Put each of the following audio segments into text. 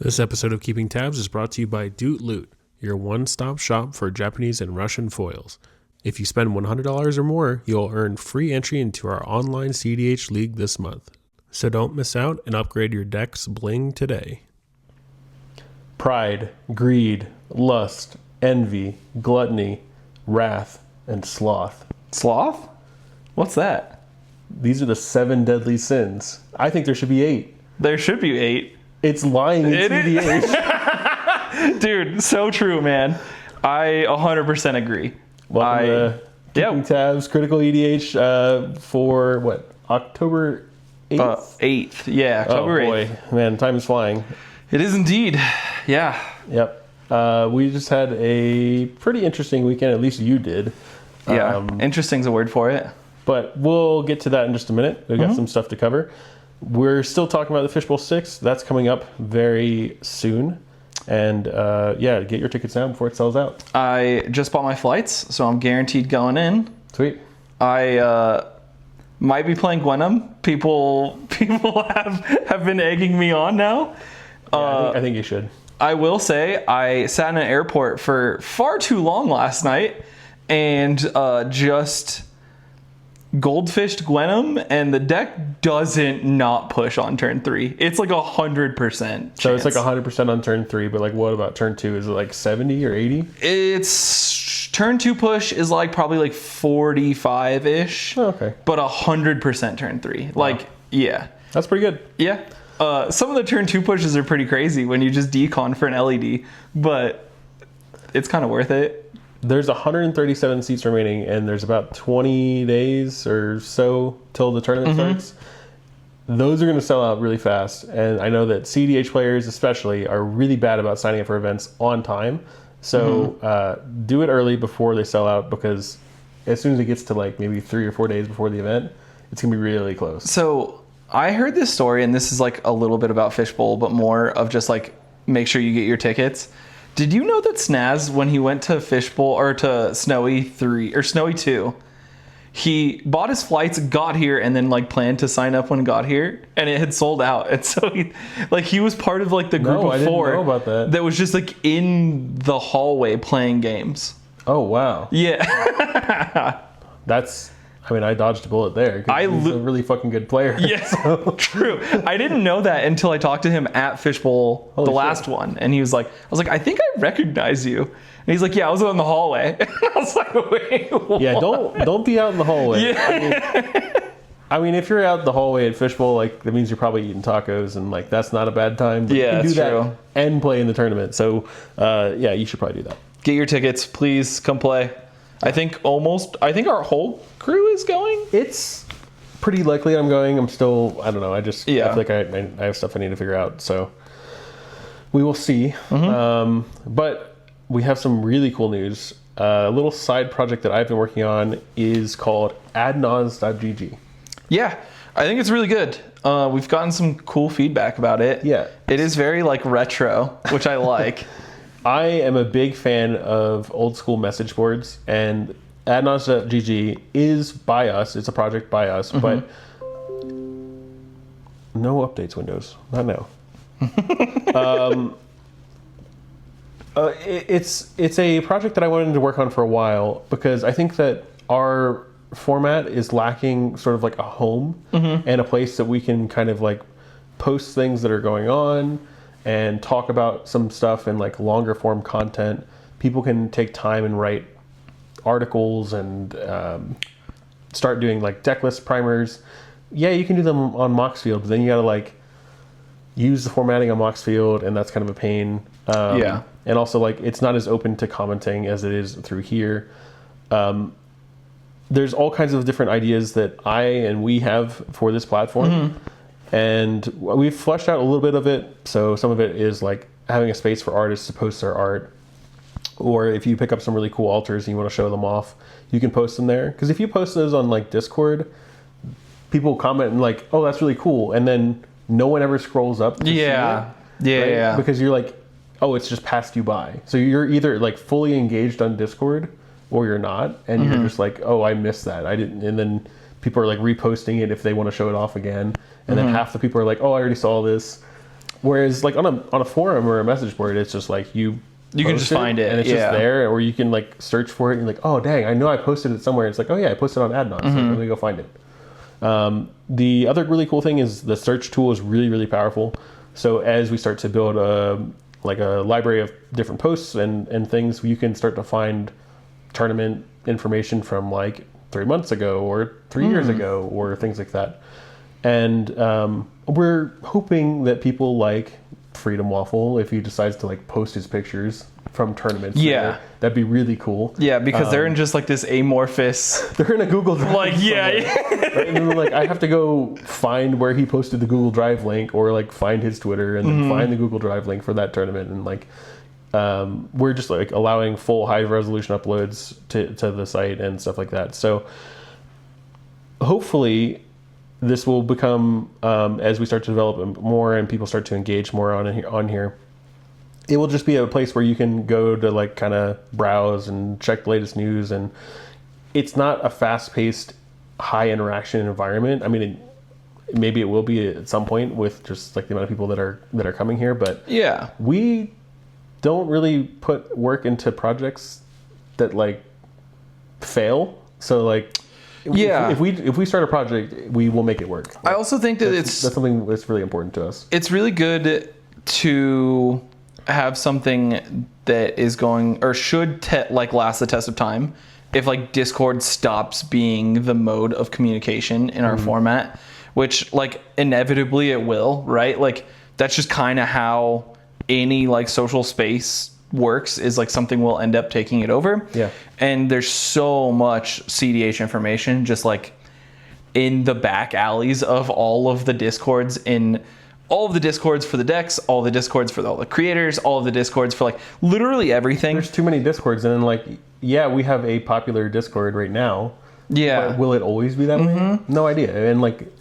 This episode of Keeping Tabs is brought to you by Doot Loot, your one-stop shop for Japanese and Russian foils. If you spend $100 or more, you'll earn free entry into our online cEDH league this month. So don't miss out and upgrade your deck's bling today. Pride, greed, lust, envy, gluttony, wrath, and sloth. Sloth? What's that? These are the 7 deadly sins. I think there should be 8. There should be 8. It's lying in cEDH. Dude, so true, man. I 100% agree. Welcome to Keeping Tabs Critical EDH for what? October 8th? 8th. Yeah, October 8th. Oh boy, man, time is flying. It is indeed. Yeah. Yep. We just had a pretty interesting weekend, at least you did. Yeah, interesting's a word for it. But we'll get to that in just a minute. We've got some stuff to cover. We're still talking about the Fishbowl 6. That's coming up very soon. And yeah, get your tickets now before it sells out. I just bought my flights, so I'm guaranteed going in. Sweet. I might be playing Gwenum. People have been egging me on now. Yeah, I think you should. I will say I sat in an airport for far too long last night and just goldfished Gwenum, and the deck doesn't not push on turn 3. It's like 100% chance. So it's like 100% on turn 3, but like what about turn 2? Is it like 70 or 80? It's turn 2 push is like probably like 45-ish. Oh, okay. But 100% turn 3. Wow. Like, yeah. That's pretty good. Yeah. Some of the turn 2 pushes are pretty crazy when you just decon for an LED, but it's kind of worth it. There's 137 seats remaining, and there's about 20 days or so till the tournament starts. Those are going to sell out really fast, and I know that cEDH players especially are really bad about signing up for events on time. So do it early before they sell out, because as soon as it gets to like maybe 3 or 4 days before the event, it's going to be really close. So I heard this story, and this is like a little bit about Fishbowl, but more of just like make sure you get your tickets. Did you know that Snaz, when he went to Fishbowl or to Snowy 3 or Snowy 2, he bought his flights, got here, and then like planned to sign up when it got here, and it had sold out. And so he was part of like the group of 4 I didn't know about that was just like in the hallway playing games. Oh wow. Yeah. I dodged a bullet there because he's a really fucking good player. Yeah, so. True. I didn't know that until I talked to him at Fishbowl, the last one. And he was like, I think I recognize you. And he's like, yeah, I was in the hallway. And I was like, wait, what? Yeah, don't be out in the hallway. Yeah. I mean, if you're out in the hallway at Fishbowl, like that means you're probably eating tacos, and like that's not a bad time. But yeah, you can do that's that true. And play in the tournament. So yeah, you should probably do that. Get your tickets, please. Come play. I think our whole crew is going. It's pretty likely I'm going. I'm still, I don't know. I feel like I have stuff I need to figure out. So we will see. But we have some really cool news. A little side project that I've been working on is called adnos.gg. Yeah, I think it's really good. We've gotten some cool feedback about it. Yeah. It is very like retro, which I like. I am a big fan of old school message boards, and adnos.gg is by us. It's a project by us, but no updates windows. Not now. It's a project that I wanted to work on for a while, because I think that our format is lacking sort of like a home and a place that we can kind of like post things that are going on and talk about some stuff in like longer form content. People can take time and write articles and start doing like deck list primers. Yeah, you can do them on Moxfield, but then you gotta like use the formatting on Moxfield, and that's kind of a pain. Yeah. And also like it's not as open to commenting as it is through here. There's all kinds of different ideas that we have for this platform. And we've fleshed out a little bit of it. So some of it is like having a space for artists to post their art. Or if you pick up some really cool altars and you want to show them off, you can post them there. Because if you post those on like Discord, people comment and like, oh, that's really cool. And then no one ever scrolls up to see it. Yeah. Because you're like, oh, it's just passed you by. So you're either like fully engaged on Discord or you're not. And you're just like, oh, I missed that. I didn't. And then people are like reposting it if they want to show it off again. And then half the people are like, oh, I already saw this. Whereas like on a forum or a message board, it's just like you can just find it and it's just there, or you can like search for it and like, oh dang, I know I posted it somewhere. It's like, oh yeah, I posted on Adnon, so let me go find it. The other really cool thing is the search tool is really, really powerful. So as we start to build a library of different posts and things, you can start to find tournament information from like 3 months ago or 3 years ago or things like that. And we're hoping that people like Freedom Waffle, if he decides to like post his pictures from tournaments, that'd be really cool. Yeah, because they're in just like this amorphous. They're in a Google Drive. Like right? And then like I have to go find where he posted the Google Drive link, or like find his Twitter and then find the Google Drive link for that tournament, and like we're just like allowing full high resolution uploads to the site and stuff like that. So hopefully this will become, as we start to develop more and people start to engage more on here, it will just be a place where you can go to like kind of browse and check the latest news. And it's not a fast-paced, high interaction environment. I mean, maybe it will be at some point with just like the amount of people that are coming here, but we don't really put work into projects that like fail. So like, if we start a project, we will make it work. I also think that that's something that's really important to us. It's really good to have something that is going, or should like last the test of time. If like Discord stops being the mode of communication in our format, which like inevitably it will, right? Like that's just kind of how any like social space works, is like something will end up taking it over. Yeah. And there's so much cEDH information just like in the back alleys of all of the Discords, in all of the Discords for the decks, all the Discords for all the creators, all of the Discords for like literally everything. There's too many Discords, and then like, yeah, we have a popular Discord right now. Yeah. But will it always be that way? No idea. And like,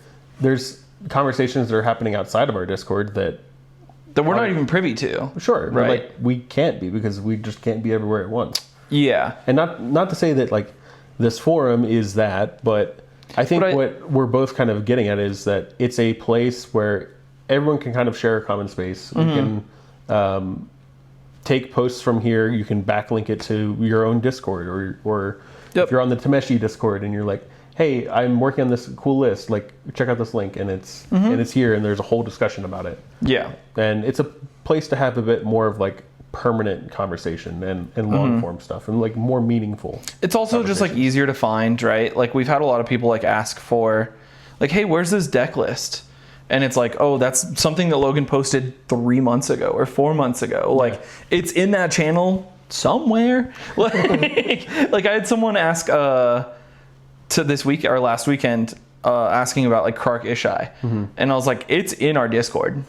there's conversations that are happening outside of our Discord that we're not even privy to. Sure. Right. Like we can't be, because we just can't be everywhere at once. Yeah. And not to say that like this forum is that, but I think what we're both kind of getting at is that it's a place where everyone can kind of share a common space. We can take posts from here. You can backlink it to your own Discord, or if you're on the Tameshi Discord and you're like, hey, I'm working on this cool list, like check out this link, and it's here, and there's a whole discussion about it. Yeah. And it's a place to have a bit more of like permanent conversation and long form stuff, and like more meaningful. It's also just like easier to find, right? Like we've had a lot of people like ask for like, hey, where's this deck list? And it's like, oh, that's something that Logan posted 3 months ago or 4 months ago. Like it's in that channel somewhere. Like I had someone ask to this week or last weekend asking about like Kark Ishai, and I was like, it's in our Discord.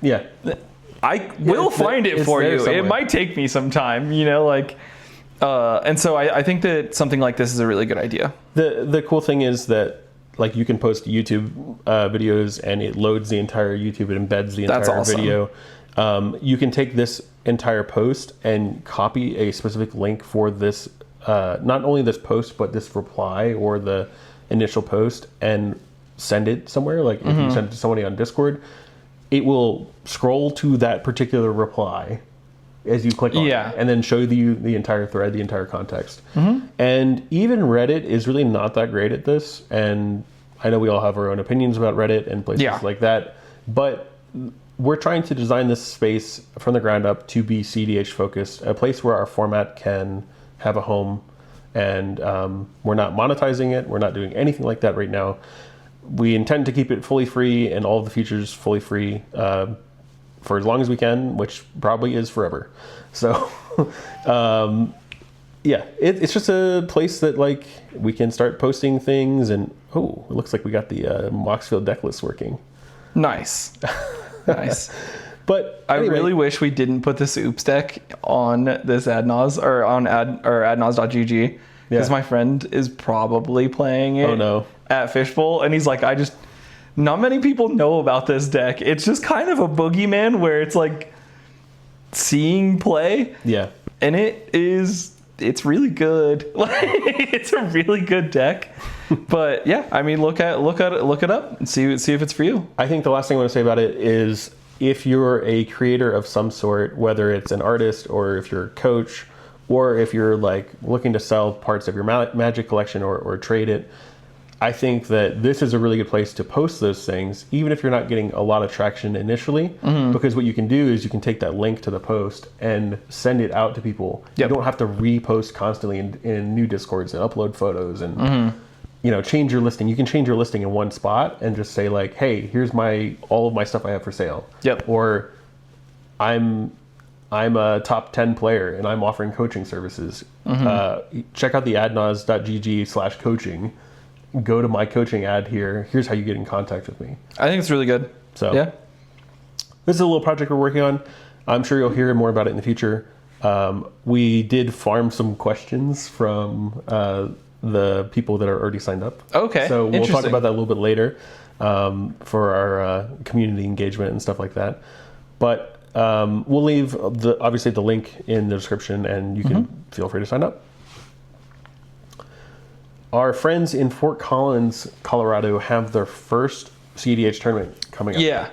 Yeah, I will find it for you. Somewhere. It might take me some time, you know, like, and so I think that something like this is a really good idea. The cool thing is that like you can post YouTube videos and it loads the entire YouTube, it embeds the entire video. You can take this entire post and copy a specific link for this, not only this post, but this reply or the initial post, and send it somewhere. Like if you send it to somebody on Discord, it will scroll to that particular reply as you click on it, and then show you the entire thread, the entire context. And even Reddit is really not that great at this. And I know we all have our own opinions about Reddit and places like that, but we're trying to design this space from the ground up to be cEDH focused, a place where our format can have a home. And we're not monetizing it. We're not doing anything like that right now. We intend to keep it fully free and all of the features fully free for as long as we can, which probably is forever. So, it's just a place that like we can start posting things. And it looks like we got the Moxfield deck list working. Nice. Nice. But anyway, I really wish we didn't put this Oops deck on this Adnoz or on adnoz.gg, because my friend is probably playing it at Fishbowl, and he's like, not many people know about this deck. It's just kind of a boogeyman where it's like seeing play. Yeah. And it's really good. It's a really good deck. But yeah, I mean, look it up and see if it's for you. I think the last thing I want to say about it is if you're a creator of some sort, whether it's an artist or if you're a coach, or if you're like looking to sell parts of your Magic collection or trade it, I think that this is a really good place to post those things, even if you're not getting a lot of traction initially, because what you can do is you can take that link to the post and send it out to people. Yep. You don't have to repost constantly in new Discords and upload photos and change your listing. You can change your listing in one spot and just say like, hey, here's all of my stuff I have for sale. Yep. Or I'm a top 10 player and I'm offering coaching services. Check out the adnaz.gg/coaching. Go to my coaching ad here. Here's how you get in contact with me. I think it's really good. So yeah, this is a little project we're working on. I'm sure you'll hear more about it in the future. We did farm some questions from the people that are already signed up. Okay, so we'll talk about that a little bit later for our community engagement and stuff like that. But we'll leave obviously the link in the description, and you can feel free to sign up. Our friends in Fort Collins, Colorado, have their first cEDH tournament coming up.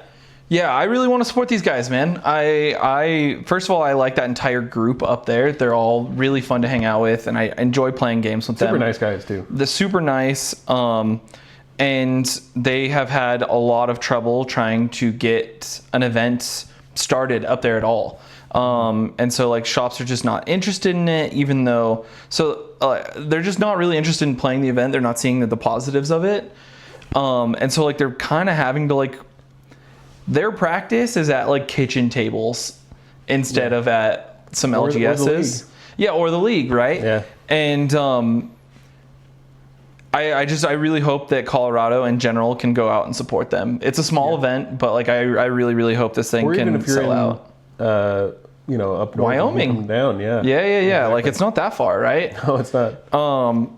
Yeah, I really want to support these guys, man. I first of all, I like that entire group up there. They're all really fun to hang out with, and I enjoy playing games with them. Super nice guys, too. They're super nice, and they have had a lot of trouble trying to get an event started up there at all. And so like shops are just not interested in it, even though, they're just not really interested in playing the event. They're not seeing the positives of it. And so like they're kind of having to like, their practice is at like kitchen tables instead of at some LGSs. Or the league, right? Yeah. And, I really hope that Colorado in general can go out and support them. It's a small event, but like I really, really hope this thing can sell out. Up north, Wyoming, down, yeah. Exactly. Like it's not that far, right? No, it's not.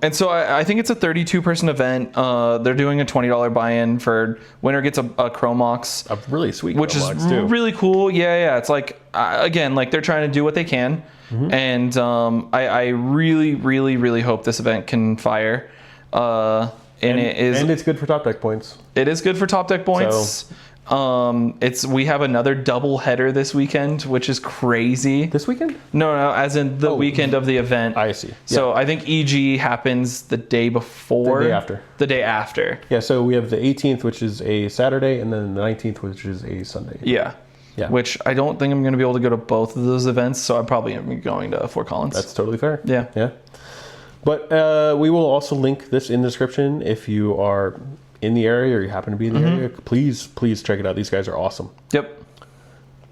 And so I think it's a 32-person event. They're doing a $20 buy-in for winner gets a Chromox, a really sweet, which is too. really cool. Yeah. It's like again, like they're trying to do what they can, and I really, really, really hope this event can fire. And it's good for top deck points. It is good for top deck points. So. We have another double header this weekend, which is crazy. This weekend? No, as in the weekend of the event. I see. So I think EG happens the day before. The day after. Yeah, so we have the 18th, which is a Saturday, and then the 19th, which is a Sunday. Yeah. Which I don't think I'm going to be able to go to both of those events, so I'm probably going to be going to Fort Collins. That's totally fair. Yeah. But we will also link this in the description if you are in the area or you happen to be in the area. Please check it out. These guys are awesome. Yep.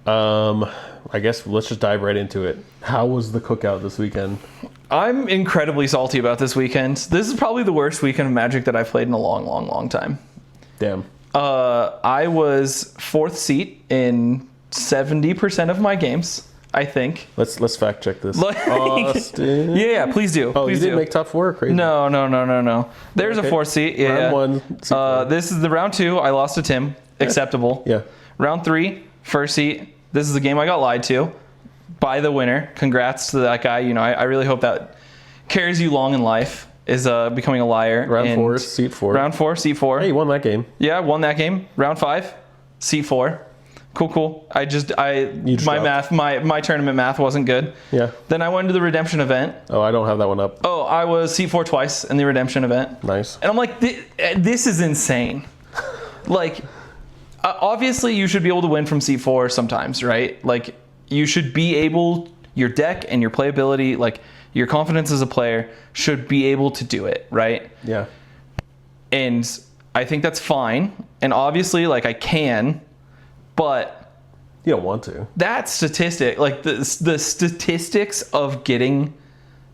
I guess let's just dive right into it. How was the cookout this weekend? I'm incredibly salty about this weekend. This is probably the worst weekend of Magic that I've played in a long time. Damn. I was 4th seat in 70% of my games, I think. Let's fact check this. Austin. Yeah, please do. Oh, please you didn't make top 4? Crazy. No. There's a 4th seat. Yeah. Round 1. This is the round 2. I lost to Tim. Acceptable. Yeah. Round 3, 1st seat. This is the game I got lied to by the winner. Congrats to that guy. I really hope that carries you long in life, is becoming a liar. Round 4, seat 4. Round 4, seat 4. Hey, you won that game. Yeah, won that game. Round 5, seat 4. Cool. My tournament math wasn't good. Yeah. Then I went to the redemption event. Oh, I don't have that one up. Oh, I was seat 4 twice in the redemption event. Nice. And I'm like, this is insane. Like, obviously you should be able to win from seat 4 sometimes, right? Like, you should be able, your deck and your playability, like your confidence as a player should be able to do it, right? Yeah. And I think that's fine. And obviously, like, I can. But you don't want to. That statistic, like the statistics of getting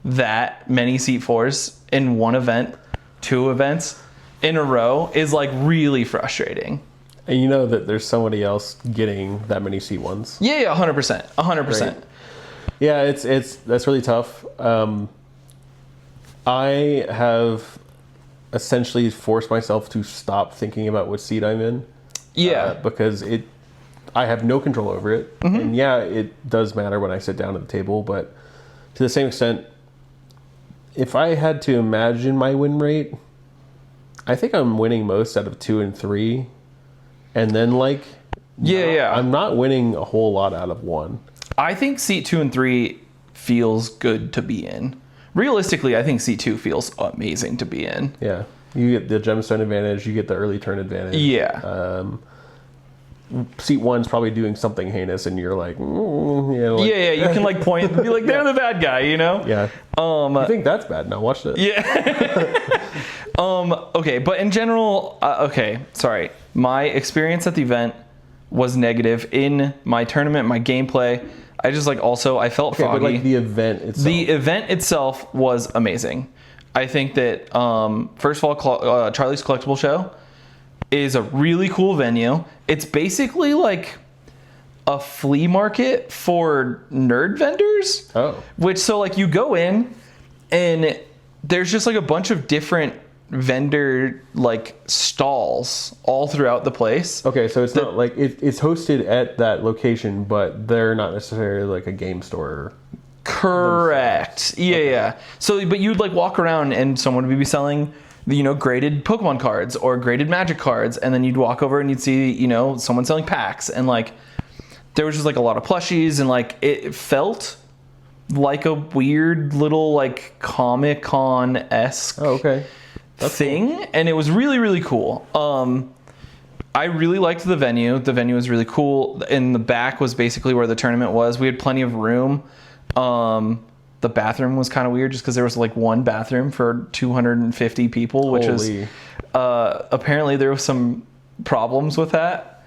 that many seat 4s in one event, 2 events in a row is like really frustrating. And you know that there's somebody else getting that many seat 1s. Yeah, 100%. 100%. Right. Yeah, that's really tough. I have essentially forced myself to stop thinking about what seat I'm in. Yeah. Because I have no control over it. And yeah, it does matter when I sit down at the table, but to the same extent, if I had to imagine my win rate, I think I'm winning most out of 2 and 3. And then like Yeah. I'm not winning a whole lot out of one. I think seat 2 and 3 feels good to be in. Realistically, I think seat 2 feels amazing to be in. Yeah. You get the gemstone advantage. You get the early turn advantage. Yeah. Seat 1's probably doing something heinous, and you're like, like yeah. You can like point and be like, they're the bad guy, you know? Yeah. You think that's bad? Now watch this. Yeah. Okay, but in general, sorry. My experience at the event was negative. In my tournament, my gameplay, I just like also, I felt foggy. But like the event itself. The event itself was amazing. I think that, first of all, Charlie's Collectible Show is a really cool venue. It's basically like a flea market for nerd vendors. Oh. Which, so like you go in and there's just like a bunch of different vendor like stalls all throughout the place. Okay, so it's not like it's hosted at that location, but they're not necessarily like a game store. Correct. Yeah. So, but you'd like walk around and someone would be selling, graded Pokemon cards or graded Magic cards, and then you'd walk over and you'd see, someone selling packs, and like there was just like a lot of plushies, and like it felt like a weird little like Comic-Con-esque thing, cool. And it was really, really cool. I really liked the venue. The venue was really cool. In the back was basically where the tournament was. We had plenty of room. The bathroom was kind of weird just because there was like one bathroom for 250 people, which is apparently there was some problems with that.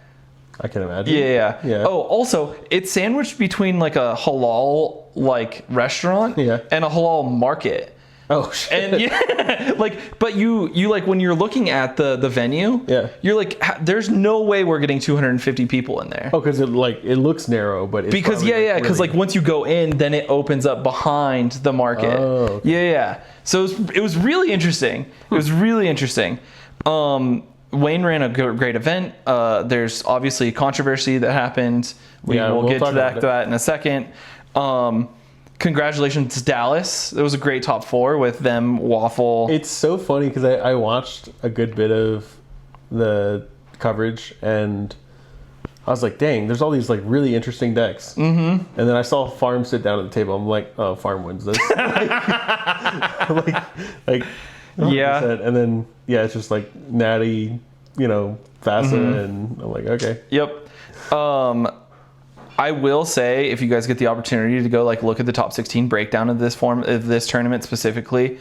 I can imagine. Yeah. Oh, also, it's sandwiched between like a halal like restaurant and a halal market. Oh shit. And but you like when you're looking at the venue, you're like, there's no way we're getting 250 people in there. Oh, because it looks narrow, but it's because because like once you go in, then it opens up behind the market. Oh, okay. Yeah. So it was really interesting. It was really interesting. Wayne ran a great event. There's obviously a controversy that happened. We'll get to that in a second. Congratulations to Dallas. It was a great top 4 with them, Waffle. It's so funny because I watched a good bit of the coverage, and I was like, dang, there's all these like really interesting decks. Mm-hmm. And then I saw Farm sit down at the table. I'm like, oh, Farm wins this. like 100%. And then it's just like Natty, FASA, and I'm like, okay. Yep. I will say, if you guys get the opportunity to go like look at the top 16 breakdown of this tournament specifically,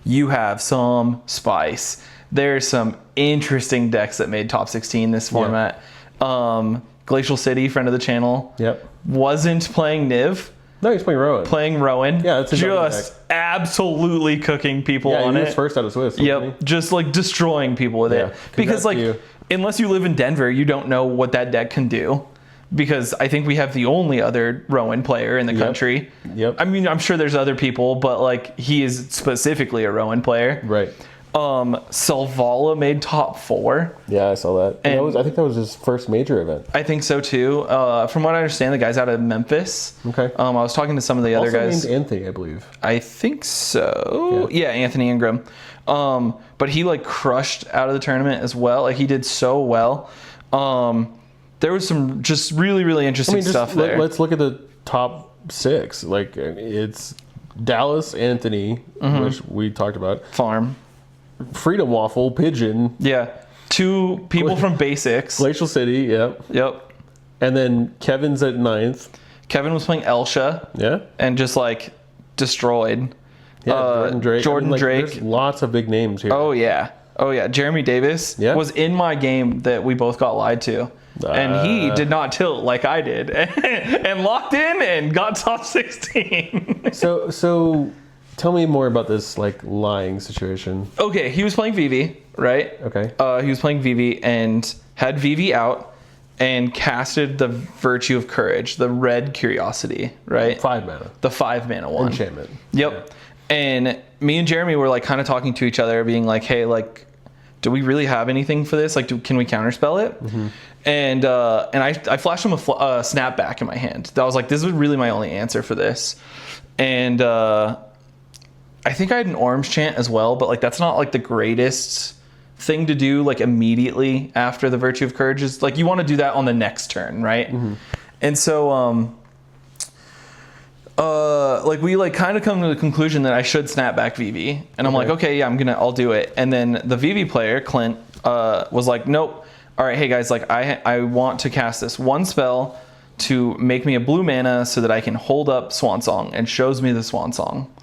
you have some spice. There's some interesting decks that made top 16 this format. Glacial City, friend of the channel, wasn't playing Niv. No, he's playing Rowan. Yeah, that's just absolutely cooking people on it. He was first out of Swiss. Just like destroying people with it. Because like, unless you live in Denver, you don't know what that deck can do. Because I think we have the only other Rowan player in the country. Yep. I mean, I'm sure there's other people, but like he is specifically a Rowan player. Right. Selvala made top 4. Yeah, I saw that. And I think that was his first major event. I think so too. From what I understand, the guy's out of Memphis. Okay. I was talking to some of the other guys. Named Anthony, I believe. I think so. Yeah, Anthony Ingram. But he like crushed out of the tournament as well. Like he did so well. There was some just really, really interesting stuff there. Let's look at the top 6. Like it's Dallas, Anthony, which we talked about. Farm. Freedom Waffle, Pigeon. Yeah. 2 people from Basics. Glacial City, Yep. And then Kevin's at 9th. Kevin was playing Elsha. Yeah. And just like destroyed. Yeah, Jordan Drake. Drake. There's lots of big names here. Oh yeah. Jeremy Davis was in my game that we both got lied to. And he did not tilt like I did, and locked in and got top 16. So tell me more about this like lying situation. Okay, he was playing Vivi, right? Okay. He was playing Vivi and had Vivi out and casted the Virtue of Courage, the red Curiosity, right? 5 mana. The 5 mana one. Enchantment. Yep. Yeah. And me and Jeremy were like kind of talking to each other, being like, hey, like, do we really have anything for this? Like, can we counterspell it? Mm-hmm. And I flashed him a snapback in my hand. I was like, this is really my only answer for this. And I think I had an Orange Chant as well, but like that's not like the greatest thing to do like immediately after the Virtue of Courage is like you want to do that on the next turn, right? And so like we like kind of come to the conclusion that I should snap back VV, and I'm like, okay, yeah, I'll do it. And then the VV player Clint was like, nope. All right, hey guys, like I want to cast this one spell to make me a blue mana so that I can hold up Swan Song, and shows me the Swan Song.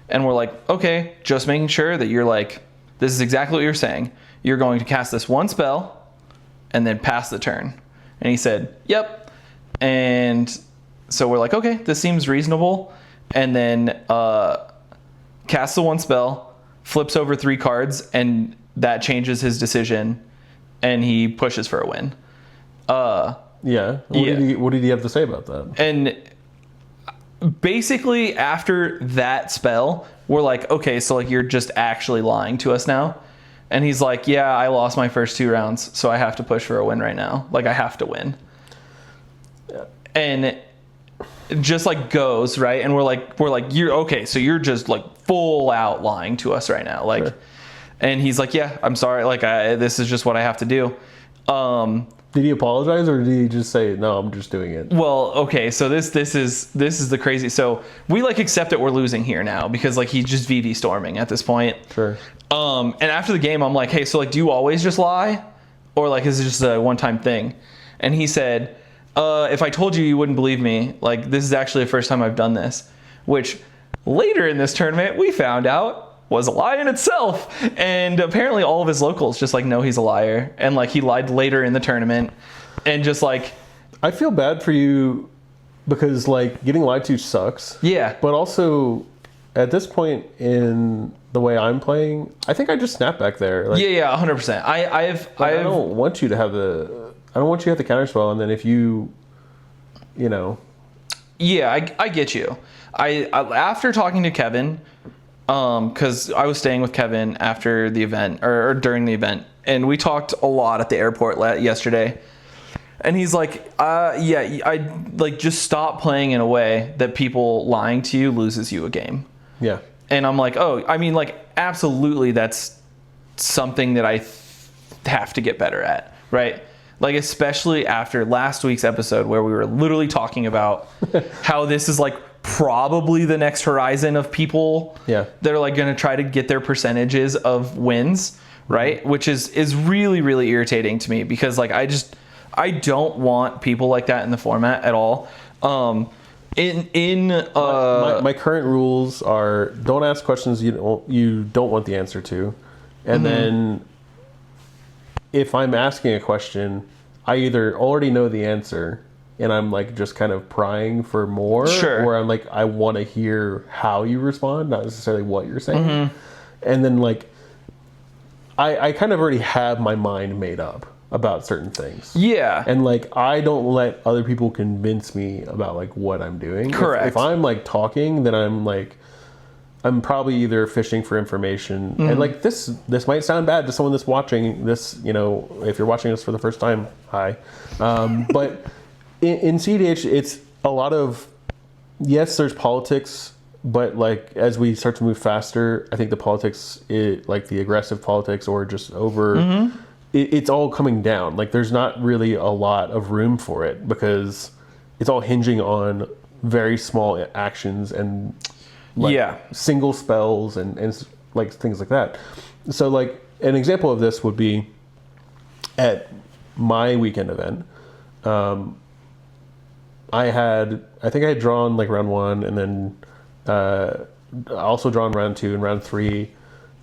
And we're like, okay, just making sure that you're like, this is exactly what you're saying. You're going to cast this one spell and then pass the turn. And he said, yep. And so we're like, okay, this seems reasonable. And then casts the one spell, flips over 3 cards, and that changes his decision, and he pushes for a win. Yeah. What did he have to say about that? And basically after that spell, we're like, okay, so like you're just actually lying to us now. And he's like, yeah, I lost my first 2 rounds, so I have to push for a win right now. Like I have to win. Yeah. And it just like goes, right? And we're like, you're okay, so you're just like full out lying to us right now. Like, and he's like, yeah, I'm sorry. Like this is just what I have to do. Did he apologize, or did he just say, no, I'm just doing it? Well, okay, so this is the crazy. So we like accept that we're losing here now because like he's just VV storming at this point. Sure. And after the game, I'm like, hey, so like, do you always just lie, or like is it just a one-time thing? And he said, if I told you, you wouldn't believe me. Like this is actually the first time I've done this, which later in this tournament we found out was a lie in itself. And apparently all of his locals just like know he's a liar, and like he lied later in the tournament, and just like I feel bad for you because like getting lied to sucks. Yeah. But also at this point in the way I'm playing, I think I just snap back there. Like, yeah, 100%. I don't want you to have the counterspell, and then if you know. Yeah, I get you. I after talking to Kevin, because I was staying with Kevin after the event or during the event, and we talked a lot at the airport yesterday. And he's like, yeah, I like just stop playing in a way that people lying to you loses you a game. Yeah. And I'm like, oh, I mean, like, absolutely, that's something that I have to get better at, right? Like, especially after last week's episode where we were literally talking about how this is like probably the next horizon of people that are like going to try to get their percentages of wins, right? Which is really, really irritating to me because like I don't want people like that in the format at all. My current rules are don't ask questions you don't want the answer to, and then if I'm asking a question, I either already know the answer and I'm like just kind of prying for more, or I'm like I want to hear how you respond, not necessarily what you're saying. And then like I kind of already have my mind made up about certain things. Yeah. And like I don't let other people convince me about like what I'm doing. Correct. If I'm like talking, then I'm probably either fishing for information, and like this might sound bad to someone that's watching this, if you're watching this for the first time, hi. But in cEDH, it's a lot of, yes, there's politics, but like as we start to move faster, I think the politics, like the aggressive politics or just over, it's all coming down. Like there's not really a lot of room for it because it's all hinging on very small actions and single spells and like things like that. So like an example of this would be at my weekend event. I think I had drawn like round 1 and then also drawn round 2 and round 3.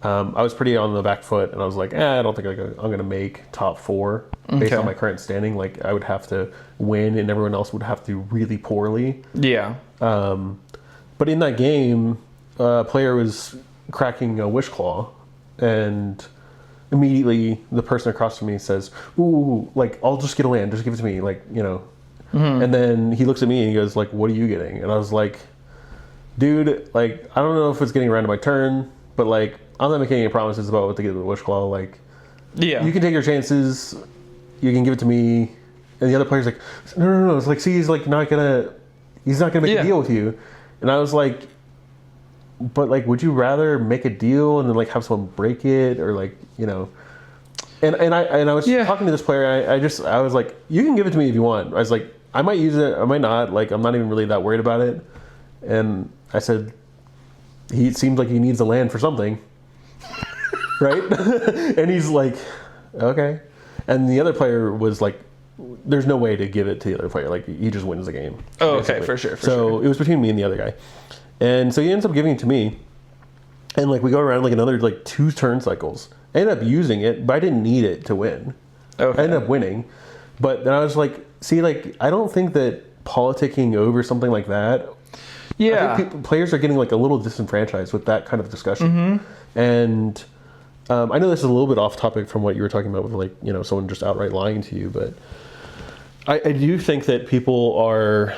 I was pretty on the back foot, and I was like, I don't think I'm going to make top 4 based on my current standing. Like I would have to win, and everyone else would have to do really poorly. Yeah. But in that game, a player was cracking a Wish Claw, and immediately the person across from me says, "Ooh, like I'll just get a land, just give it to me," like And then he looks at me and he goes, "Like, what are you getting?" And I was like, "Dude, like I don't know if it's getting around to my turn, but like I'm not making any promises about what to get with the Wish Claw. Like, you can take your chances, you can give it to me." And the other player's like, "No. It's like, see, he's not gonna make a deal with you." And I was like, but like, would you rather make a deal and then like have someone break it, or like, I was talking to this player, and I was like, you can give it to me if you want. I was like, I might use it, I might not. Like, I'm not even really that worried about it. And I said, he seems like he needs the land for something, right? And he's like, okay. And the other player was like, there's no way to give it to the other player. Like, he just wins the game. Oh, basically. Okay, for sure. So it was between me and the other guy. And so he ends up giving it to me. And like, we go around like another like 2 turn cycles. I ended up using it, but I didn't need it to win. Okay. I ended up winning. But then I was like, see, like, I don't think that politicking over something like that. Yeah. I think players are getting like a little disenfranchised with that kind of discussion. And I know this is a little bit off topic from what you were talking about with like, you know, someone just outright lying to you, but I do think that people are,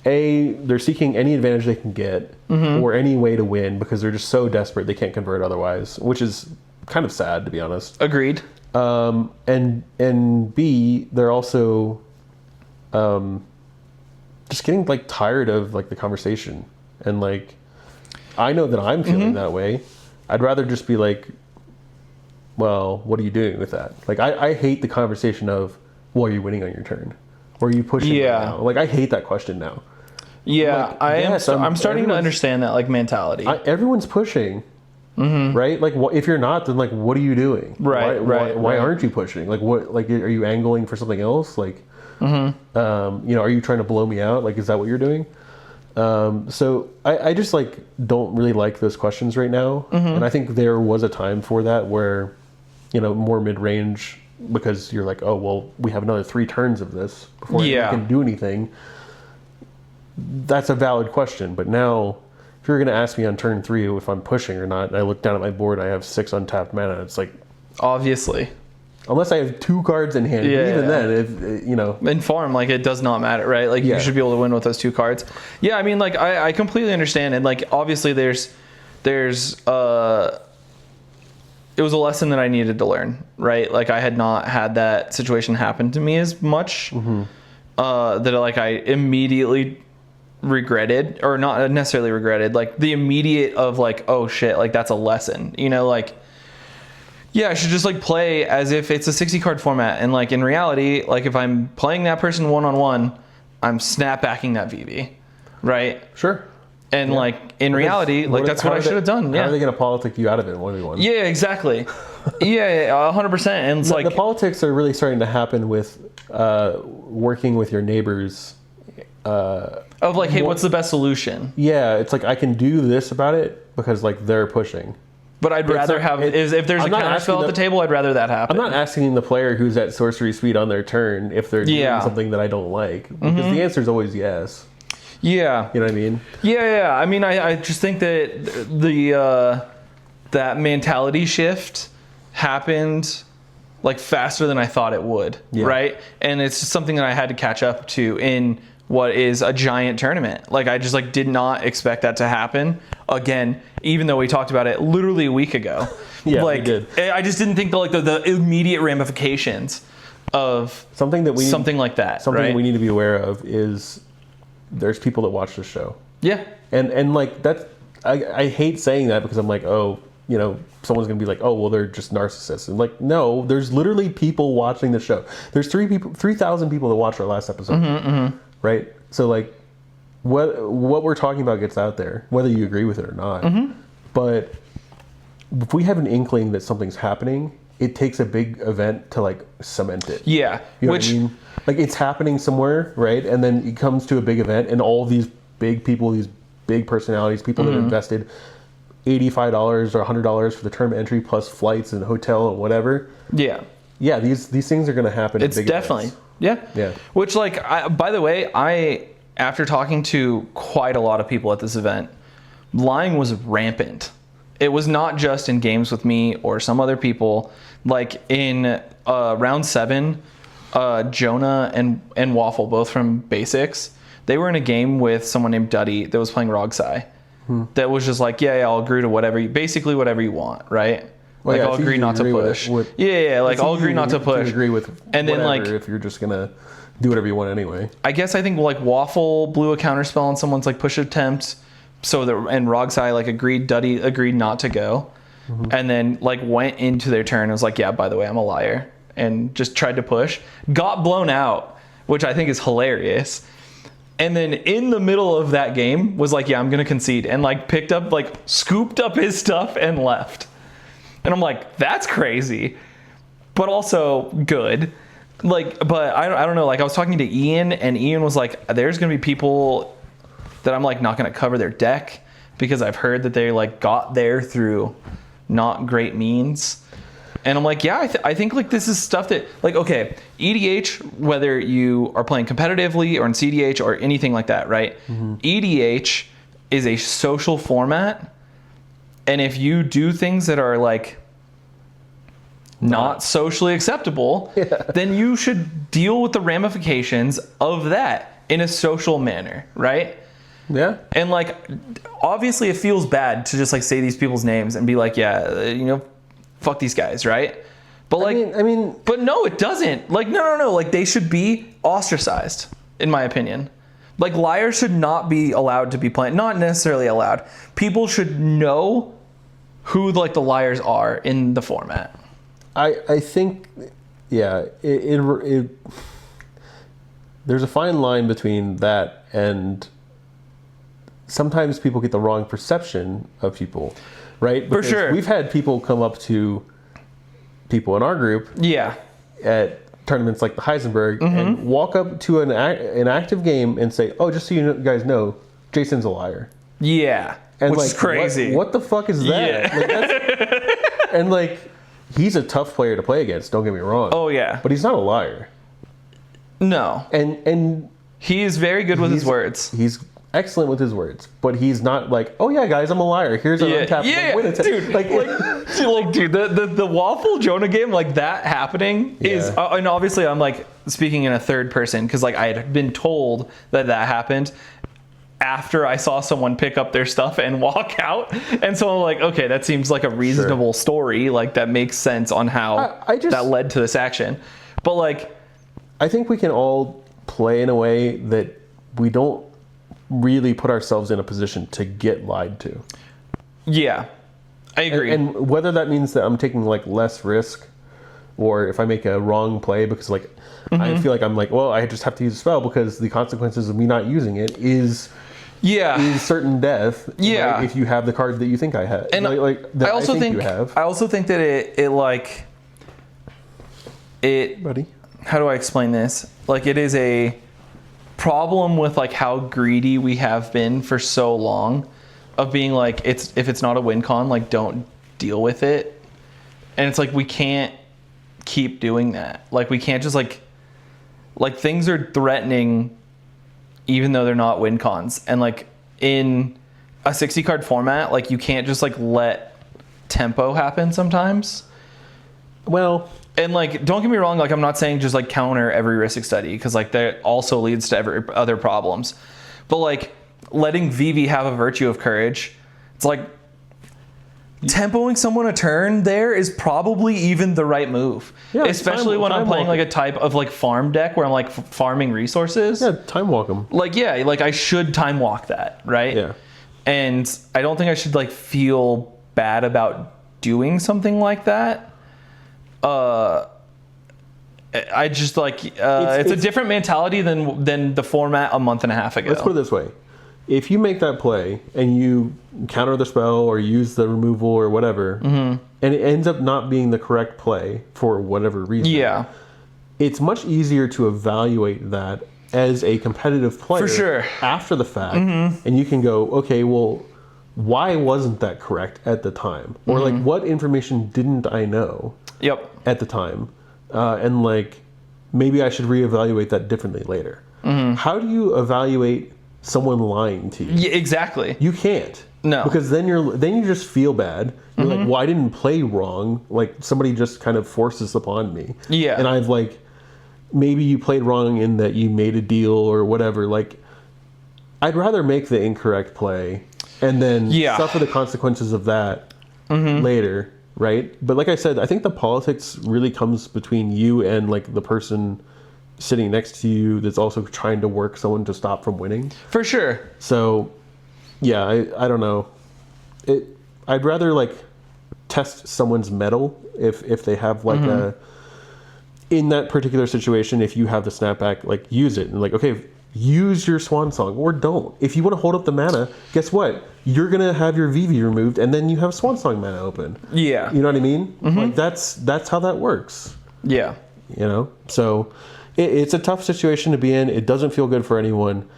they're seeking any advantage they can get or any way to win because they're just so desperate they can't convert otherwise, which is kind of sad, to be honest. Agreed. And B, they're also just getting like tired of like the conversation. And like, I know that I'm feeling that way. I'd rather just be like, well, what are you doing with that? Like, I hate the conversation of, well, are you winning on your turn? Or are you pushing right now? Like, I hate that question now. Yeah, like, I'm starting to understand that like mentality. Everyone's pushing, right? Like, if you're not, then like, what are you doing? Why aren't you pushing? Like, what? Like, are you angling for something else? Like, you know, are you trying to blow me out? Like, is that what you're doing? So I just like don't really like those questions right now, and I think there was a time for that where, you know, more mid-range, because you're like, oh well, we have another 3 turns of this before we can do anything. That's a valid question, but now if you're going to ask me on turn 3 if I'm pushing or not, and I look down at my board, I have 6 untapped mana. It's like, obviously, unless I have 2 cards in hand, even then, if you know, in farm, like it does not matter, right? Like you should be able to win with those 2 cards. Yeah, I mean, like I completely understand, and like obviously there's it was a lesson that I needed to learn, right? Like I had not had that situation happen to me as much that like I immediately regretted, or not necessarily regretted, like the immediate of like, oh shit, like that's a lesson, you know, like, yeah, I should just like play as if it's a 60 card format, and like in reality, like if I'm playing that person one-on-one, I'm snapbacking that VV, right? Sure. And like in reality, like that's what I should have done. How are they going to politic you out of it 1v1? Yeah, exactly. Yeah, 100%. And it's like the politics are really starting to happen with working with your neighbors. Of like, hey, what's the best solution? Yeah, it's like I can do this about it because like they're pushing. But I'd rather if there's a counter spell at the table, I'd rather that happen. I'm not asking the player who's at sorcery speed on their turn if they're doing something that I don't like, because the answer is always yes. Yeah. You know what I mean? Yeah. I mean, I just think that that mentality shift happened like faster than I thought it would, right? And it's just something that I had to catch up to in what is a giant tournament. Like I just like did not expect that to happen again, even though we talked about it literally a week ago. Yeah, like, we did. I just didn't think the immediate ramifications of something like that. Something right? we need to be aware of is there's people that watch this show. Yeah. And like that's, I hate saying that because I'm like, oh, you know, someone's gonna be like, oh, well, they're just narcissists. And like, no, there's literally people watching the show. There's 3,000 people that watched our last episode. Right? So like what we're talking about gets out there, whether you agree with it or not. But if we have an inkling that something's happening, it takes a big event to like cement it. Yeah. You know what I mean? Like it's happening somewhere, right? And then it comes to a big event and all these big people, these big personalities, people that invested $85 or $100 for the tournament entry plus flights and hotel and whatever. Yeah. Yeah, these things are going to happen. It's definitely. Events. Yeah. Which, like, by the way, after talking to quite a lot of people at this event, lying was rampant. It was not just in games with me or some other people. Like in round 7, Jonah and Waffle, both from Basics, they were in a game with someone named Duddy that was playing Rogsai. That was just like, yeah, I'll agree to whatever you want, right? Like, I'll agree not to push. Like, I'll agree not to push. Agree with and then, like, if you're just gonna do whatever you want anyway. I guess I think like Waffle blew a counterspell on someone's like push attempt, and Rogsai like agreed. Duddy agreed not to go, and then like went into their turn and was like, yeah, by the way, I'm a liar, and just tried to push, got blown out, which I think is hilarious. And then in the middle of that game was like, yeah, I'm going to concede, and like picked up, like scooped up his stuff and left. And I'm like, that's crazy, but also good. Like, but I don't know. Like I was talking to Ian, and Ian was like, there's going to be people that I'm like not going to cover their deck because I've heard that they like got there through not great means. And I'm like, yeah, I think like this is stuff that like, okay, EDH, whether you are playing competitively or in cEDH or anything like that, right? EDH is a social format. And if you do things that are like not socially acceptable, then you should deal with the ramifications of that in a social manner, right? Yeah. And like, obviously it feels bad to just like say these people's names and be like, yeah, you know, fuck these guys, right? But like, I mean, but no, it doesn't. Like, no. Like, they should be ostracized, in my opinion. Like, liars should not be allowed to be playing. Not necessarily allowed. People should know who like the liars are in the format. I think, yeah, it there's a fine line between that and sometimes people get the wrong perception of people, right? For sure. We've had people come up to people in our group at tournaments like the Heisenberg and walk up to an active game and say, oh, just so you guys know, Jason's a liar. Yeah. And which like, is crazy. What the fuck is that? Yeah. Like, and like, he's a tough player to play against, don't get me wrong. Oh, yeah. But he's not a liar. No. And he is very good with his words. He's excellent with his words, but he's not like, oh yeah, guys, I'm a liar. Here's an untapped win attack. Dude, dude, the Waffle Jonah game, like that happening is, and obviously I'm like speaking in a third person because like I had been told that happened after I saw someone pick up their stuff and walk out, and so I'm like, okay, that seems like a reasonable story, like that makes sense on how that led to this action. But like, I think we can all play in a way that we don't really put ourselves in a position to get lied to. Yeah, I agree. And whether that means that I'm taking like less risk, or if I make a wrong play because like I feel like I'm like, well, I just have to use a spell because the consequences of me not using it is certain death. Yeah, right, if you have the card that you think I have, and I also think you have. I also think that it buddy. How do I explain this? Like, it is a problem with like how greedy we have been for so long, of being like, if it's not a win con, like don't deal with it. And it's like we can't keep doing that. Like we can't just like things are threatening even though they're not win cons. And like in a 60 card format, like you can't just like let tempo happen sometimes. Well, and like, don't get me wrong, like I'm not saying just like counter every Ristic Study, because like that also leads to every other problems. But like letting Vivi have a Virtue of Courage, it's like tempoing someone a turn there is probably even the right move. Yeah, especially when I'm playing like a type of like farm deck where I'm like farming resources. Yeah, time walk them. Like, yeah, like I should time walk that, right? Yeah. And I don't think I should like feel bad about doing something like that. I just like it's a different mentality than the format a month and a half ago. Let's put it this way: if you make that play and you counter the spell or use the removal or whatever, and it ends up not being the correct play for whatever reason, it's much easier to evaluate that as a competitive player for sure after the fact, and you can go, okay, well, why wasn't that correct at the time, or like what information didn't I know? At the time, and like maybe I should reevaluate that differently later. How do you evaluate someone lying to you? Yeah, exactly. You can't. No, because then you just feel bad. You're like, well, I didn't play wrong. Like somebody just kind of forced this upon me. Yeah, and I've like, maybe you played wrong in that you made a deal or whatever. Like, I'd rather make the incorrect play and then suffer the consequences of that later. Right? But like I said, I think the politics really comes between you and like the person sitting next to you that's also trying to work someone to stop from winning. For sure. So, yeah, I don't know. I'd rather like test someone's mettle if they have like a in that particular situation. If you have the snapback, like use it and like, okay, use your swan song or don't. If you want to hold up the mana, guess what? You're gonna have your VV removed and then you have swan song mana open. Yeah, you know what I mean. Like that's how that works. Yeah, you know. So it's a tough situation to be in. It doesn't feel good for anyone.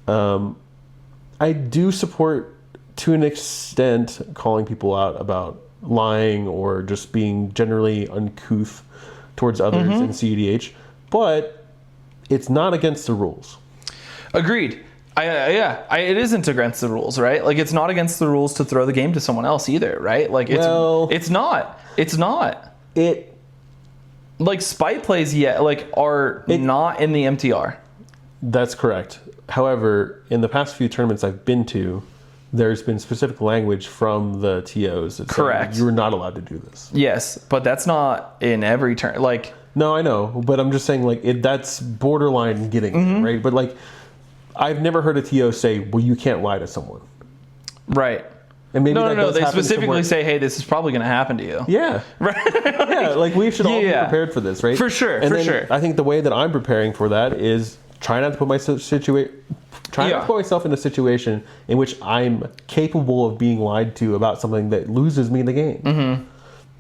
I do support to an extent calling people out about lying or just being generally uncouth towards others in cEDH, but it's not against the rules. Agreed. It isn't against the rules, right? Like, it's not against the rules to throw the game to someone else either, right? Like, it's not. Like, spite plays are not in the MTR. That's correct. However, in the past few tournaments I've been to, there's been specific language from the TOs that correct. You're not allowed to do this. Yes, but that's not in every turn. Like, no, I know, but I'm just saying, like, that's borderline getting there, right? But like, I've never heard a TO say, "Well, you can't lie to someone." Right. And maybe no. They specifically say, "Hey, this is probably going to happen to you." Yeah. Right. Yeah. Like, we should all be prepared for this, right? For sure. And sure. I think the way that I'm preparing for that is try not to put myself in a situation in which I'm capable of being lied to about something that loses me the game.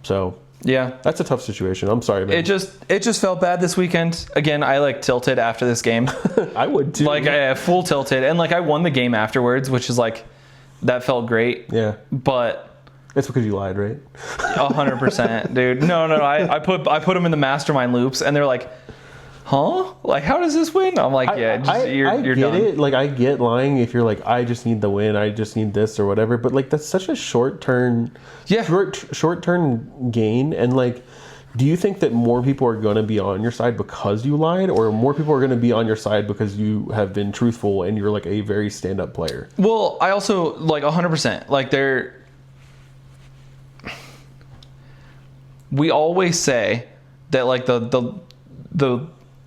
So yeah, that's a tough situation. I'm sorry, man. It just felt bad this weekend. Again, I like tilted after this game. I would too. Like, I full tilted, and like I won the game afterwards, which is like, that felt great. Yeah, but it's because you lied, right? 100%, dude. No. I put them in the mastermind loops, and they're like, huh? Like, how does this win? I'm like, yeah, you're get done. It. Like, I get lying if you're like, I just need the win, I just need this or whatever. But like, that's such a short turn gain. And like, do you think that more people are going to be on your side because you lied, or more people are going to be on your side because you have been truthful and you're like a very stand-up player? Well, I also like 100%. Like, we always say that like the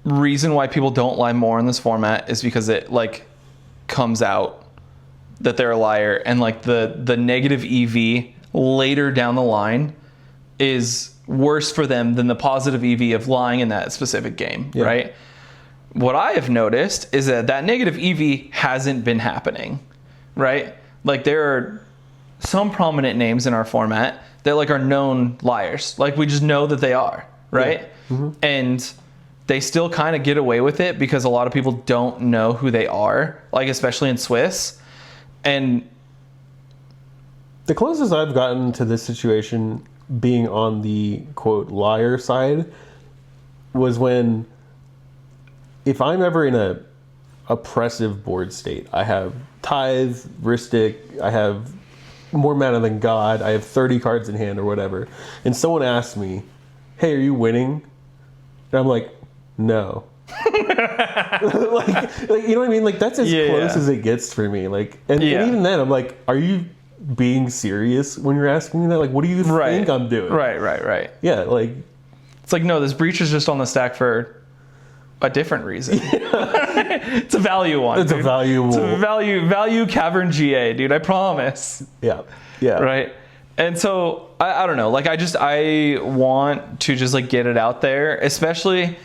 reason why people don't lie more in this format is because it like comes out that they're a liar, and like the negative EV later down the line is worse for them than the positive EV of lying in that specific game, right? What I have noticed is that negative EV hasn't been happening, right? Like, there are some prominent names in our format that like are known liars. Like, we just know that they are, right? Yeah. And they still kind of get away with it because a lot of people don't know who they are, like especially in Swiss. And the closest I've gotten to this situation being on the quote liar side was when, if I'm ever in a oppressive board state, I have Tithe, Ristic, I have more mana than God, I have 30 cards in hand or whatever, and someone asks me, "Hey, are you winning?" And I'm like, "No." like, you know what I mean? Like, that's as close as it gets for me. Like, and even then, I'm like, "Are you being serious when you're asking me that? Like, what do you think I'm doing?" Right. Yeah, like, it's like, no, this breach is just on the stack for a different reason. It's a value one. It's a value Cavern GA, dude. I promise. Yeah. Right. And so I don't know. Like, I want to just like get it out there, especially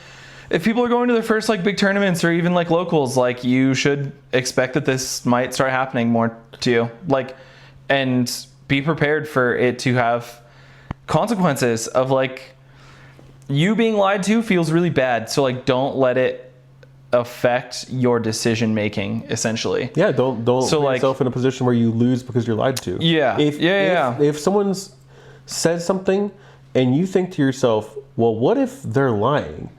if people are going to their first like big tournaments or even like locals. Like, you should expect that this might start happening more to you. Like, and be prepared for it to have consequences of like you being lied to feels really bad. So like, don't let it affect your decision making, essentially. Yeah, don't put yourself in a position where you lose because you're lied to. If someone's says something and you think to yourself, well, what if they're lying?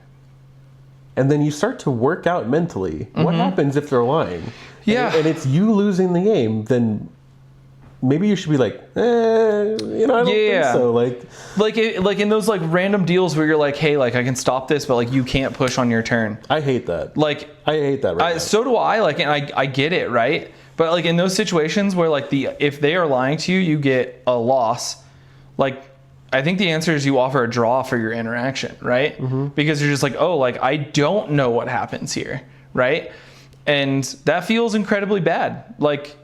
And then you start to work out mentally, what happens if they're lying? Yeah. And it's you losing the game, then maybe you should be like, I don't think so. Like in those like random deals where you're like, hey, like, I can stop this, but like, you can't push on your turn. I hate that. Like, I hate that. Right now. So do I. Like, and I get it, right? But like, in those situations where like if they are lying to you, you get a loss. Like, I think the answer is you offer a draw for your interaction, right? Because you're just like, oh, like, I don't know what happens here, right? And that feels incredibly bad. Like,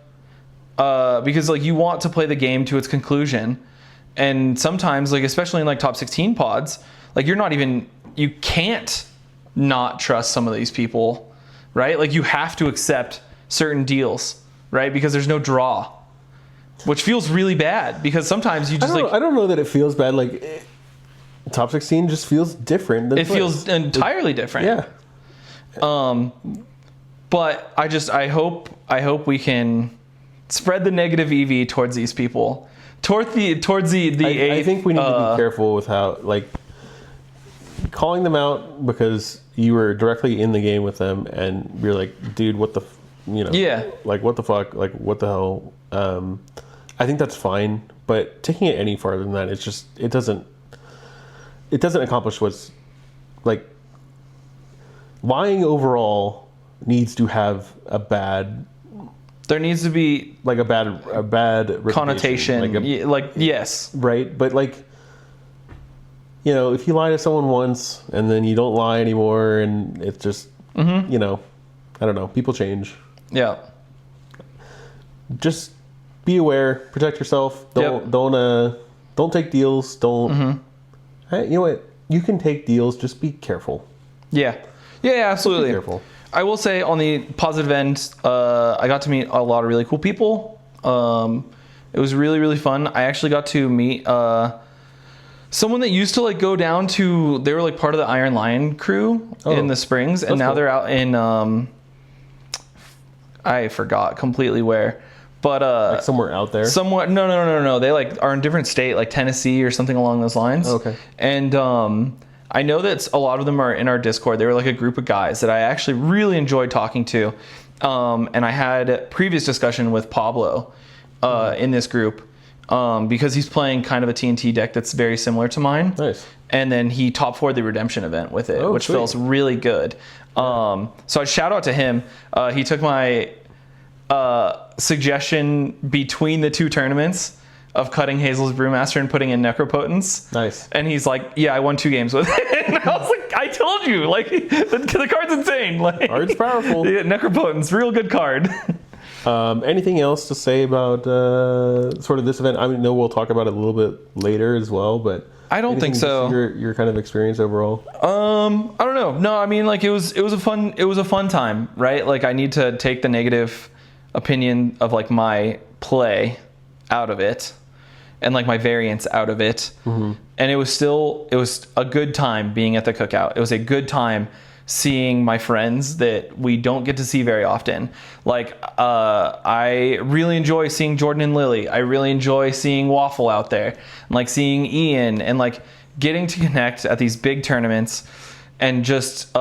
because like, you want to play the game to its conclusion, And sometimes, like, especially in like top 16 pods, like you can't not trust some of these people, right? Like you have to accept certain deals, right? Because there's no draw, which feels really bad because sometimes you just I don't know that it feels bad. Like top 16 just feels different. It feels entirely different. Yeah. But I hope we can spread the negative EV towards these people. Towards the I think we need to be careful with how, like, calling them out because you were directly in the game with them and you're like, dude, what the, like, what the fuck, like, what the hell? I think that's fine, but taking it any farther than that, it doesn't accomplish what's, like, lying overall needs to have a bad. There needs to be like a bad connotation. Yes. Right. But like, if you lie to someone once and then you don't lie anymore and it's just, I don't know. People change. Yeah. Just be aware, protect yourself. Don't take deals. Don't, Hey, you know what? You can take deals. Just be careful. Yeah. Yeah, absolutely. Be careful. I will say on the positive end, I got to meet a lot of really cool people. It was really, really fun. I actually got to meet someone that used to like go down to, they were like part of the Iron Lion crew in the Springs, and now they're out in, I forgot completely where, but like somewhere out there. Somewhere, no. They like are in a different state, like Tennessee or something along those lines. Okay. And I know that a lot of them are in our Discord. They were like a group of guys that I actually really enjoyed talking to. And I had a previous discussion with Pablo in this group because he's playing kind of a TNT deck that's very similar to mine. Nice. And then he top 4'd the redemption event with it, which feels really good. So I shout out to him. He took my suggestion between the two tournaments of cutting Hazel's Brewmaster and putting in Necropotence. Nice. And he's like, yeah, I won 2 games with it. And I was like, I told you, like, the card's insane. Like, card's powerful. Yeah, Necropotence, real good card. Anything else to say about sort of this event? I know we'll talk about it a little bit later as well, but I don't think so. Your kind of experience overall. I don't know. No, I mean, like it was a fun time, right? Like I need to take the negative opinion of like my play out of it and like my variance out of it. And it was a good time being at the cookout. It was a good time seeing my friends that we don't get to see very often. Like I really enjoy seeing Jordan and Lily. I really enjoy seeing Waffle out there, and like seeing Ian, and like getting to connect at these big tournaments and just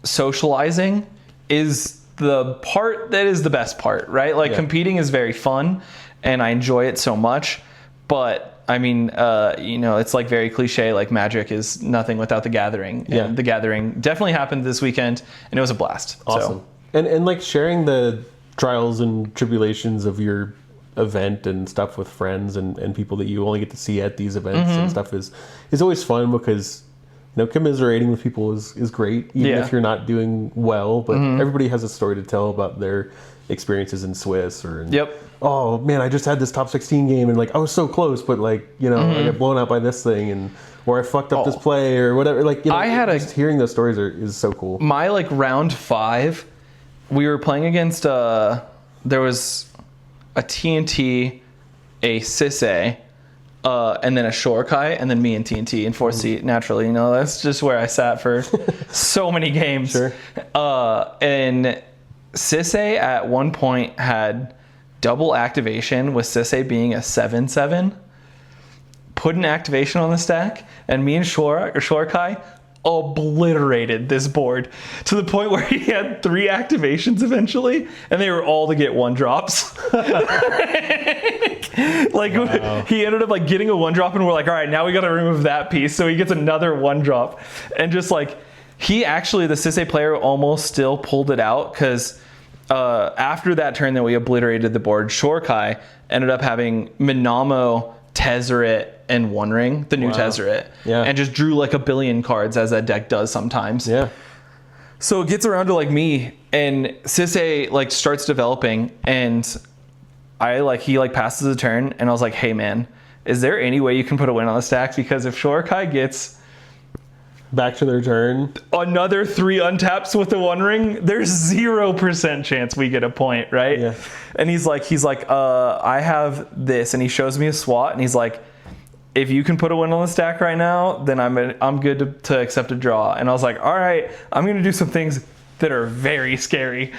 socializing is the part that is the best part, right? Like competing is very fun and I enjoy it so much, but I mean, it's like very cliche, like Magic is nothing without the Gathering. And the Gathering definitely happened this weekend and it was a blast. Awesome. So. And like sharing the trials and tribulations of your event and stuff with friends and people that you only get to see at these events and stuff is always fun because commiserating with people is great, even if you're not doing well, but everybody has a story to tell about their experiences in Swiss or oh man, I just had this top 16 game and like I was so close, but like I got blown out by this thing, and or I fucked up this play or whatever. Like I had just hearing those stories is so cool. My like round 5, we were playing against there was a TNT, a Sisse, and then a Shorekai, and then me and TNT in 4th seat. Naturally, that's just where I sat for so many games. Sure. And Sisse at one point had double activation with Sisse being a 7/7. Put an activation on the stack, and me and Shorekai obliterated this board to the point where he had 3 activations eventually, and they were all to get 1-drops. Like he ended up like getting a 1-drop, and we're like, all right, now we got to remove that piece, so he gets another 1-drop, and just like he actually, the Sisse player, almost still pulled it out because after that turn that we obliterated the board, Shorekai ended up having Minamo, Tezzeret, and One Ring, the new Tezzeret, and just drew like a billion cards as that deck does sometimes. Yeah. So it gets around to like me, and Sisse like starts developing, and he passes the turn, and I was like, hey man, is there any way you can put a win on the stack? Because if Shorakai gets Back to their turn. another 3 untaps with the One Ring, there's 0% chance we get a point, right? Yeah. And he's like, I have this, and he shows me a SWAT, and he's like, if you can put a win on the stack right now, then I'm good to accept a draw. And I was like, all right, I'm gonna do some things that are very scary.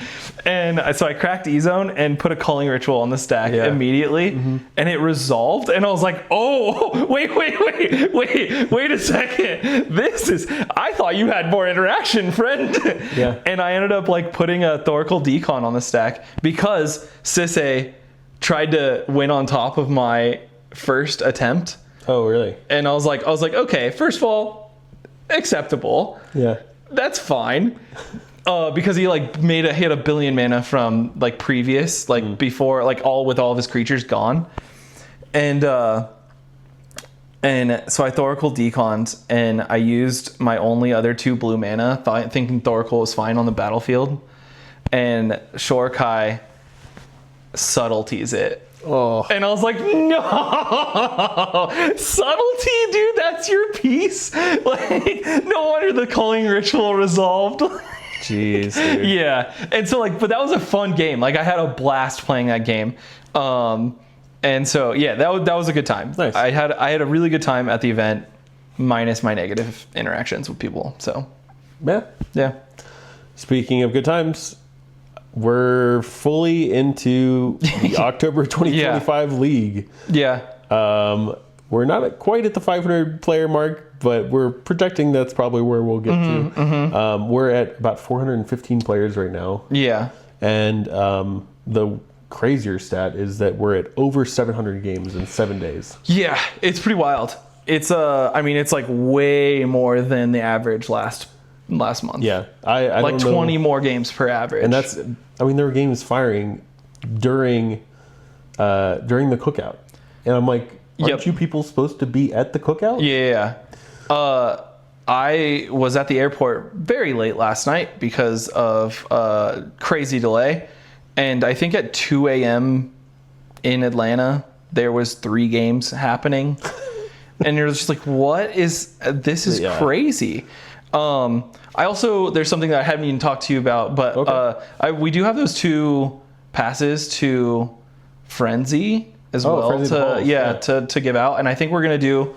And so I cracked E-Zone and put a Culling Ritual on the stack immediately, and it resolved. And I was like, oh, wait a second. I thought you had more interaction, friend. Yeah. And I ended up like putting a Thoracle Decon on the stack because Sisse tried to win on top of my first attempt. Oh, really? And I was like, okay, first of all, acceptable. Yeah. That's fine. Because he had a billion mana from like previous, like before, like all of his creatures gone. And so I Thoracle Deconned, and I used my only other 2 blue mana, thinking Thoracle was fine on the battlefield. And Shorakai subtleties it. Oh. And I was like, no, subtlety, dude, that's your piece. Like, no wonder the Culling Ritual resolved. Jeez, dude. Yeah. And so but that was a fun game. Like I had a blast playing that game. And so yeah, that was a good time. Nice. I had a really good time at the event, minus my negative interactions with people. So yeah. Speaking of good times, we're fully into the October 2025 league. Yeah. We're not quite at the 500 player mark, but we're projecting that's probably where we'll get to. We're at about 415 players right now. Yeah. And the crazier stat is that we're at over 700 games in 7 days. Yeah, it's pretty wild. It's it's like way more than the average last month. Yeah. I like don't 20 know. more games per average. And there were games firing during the cookout. And I'm like, aren't you people supposed to be at the cookout? Yeah. I was at the airport very late last night because of crazy delay. And I think at 2 a.m. in Atlanta, there was 3 games happening. And you're just like, what is this? Is crazy. There's something that I haven't even talked to you about, but we do have those 2 passes to Frenzy as well to give out. And I think we're going to do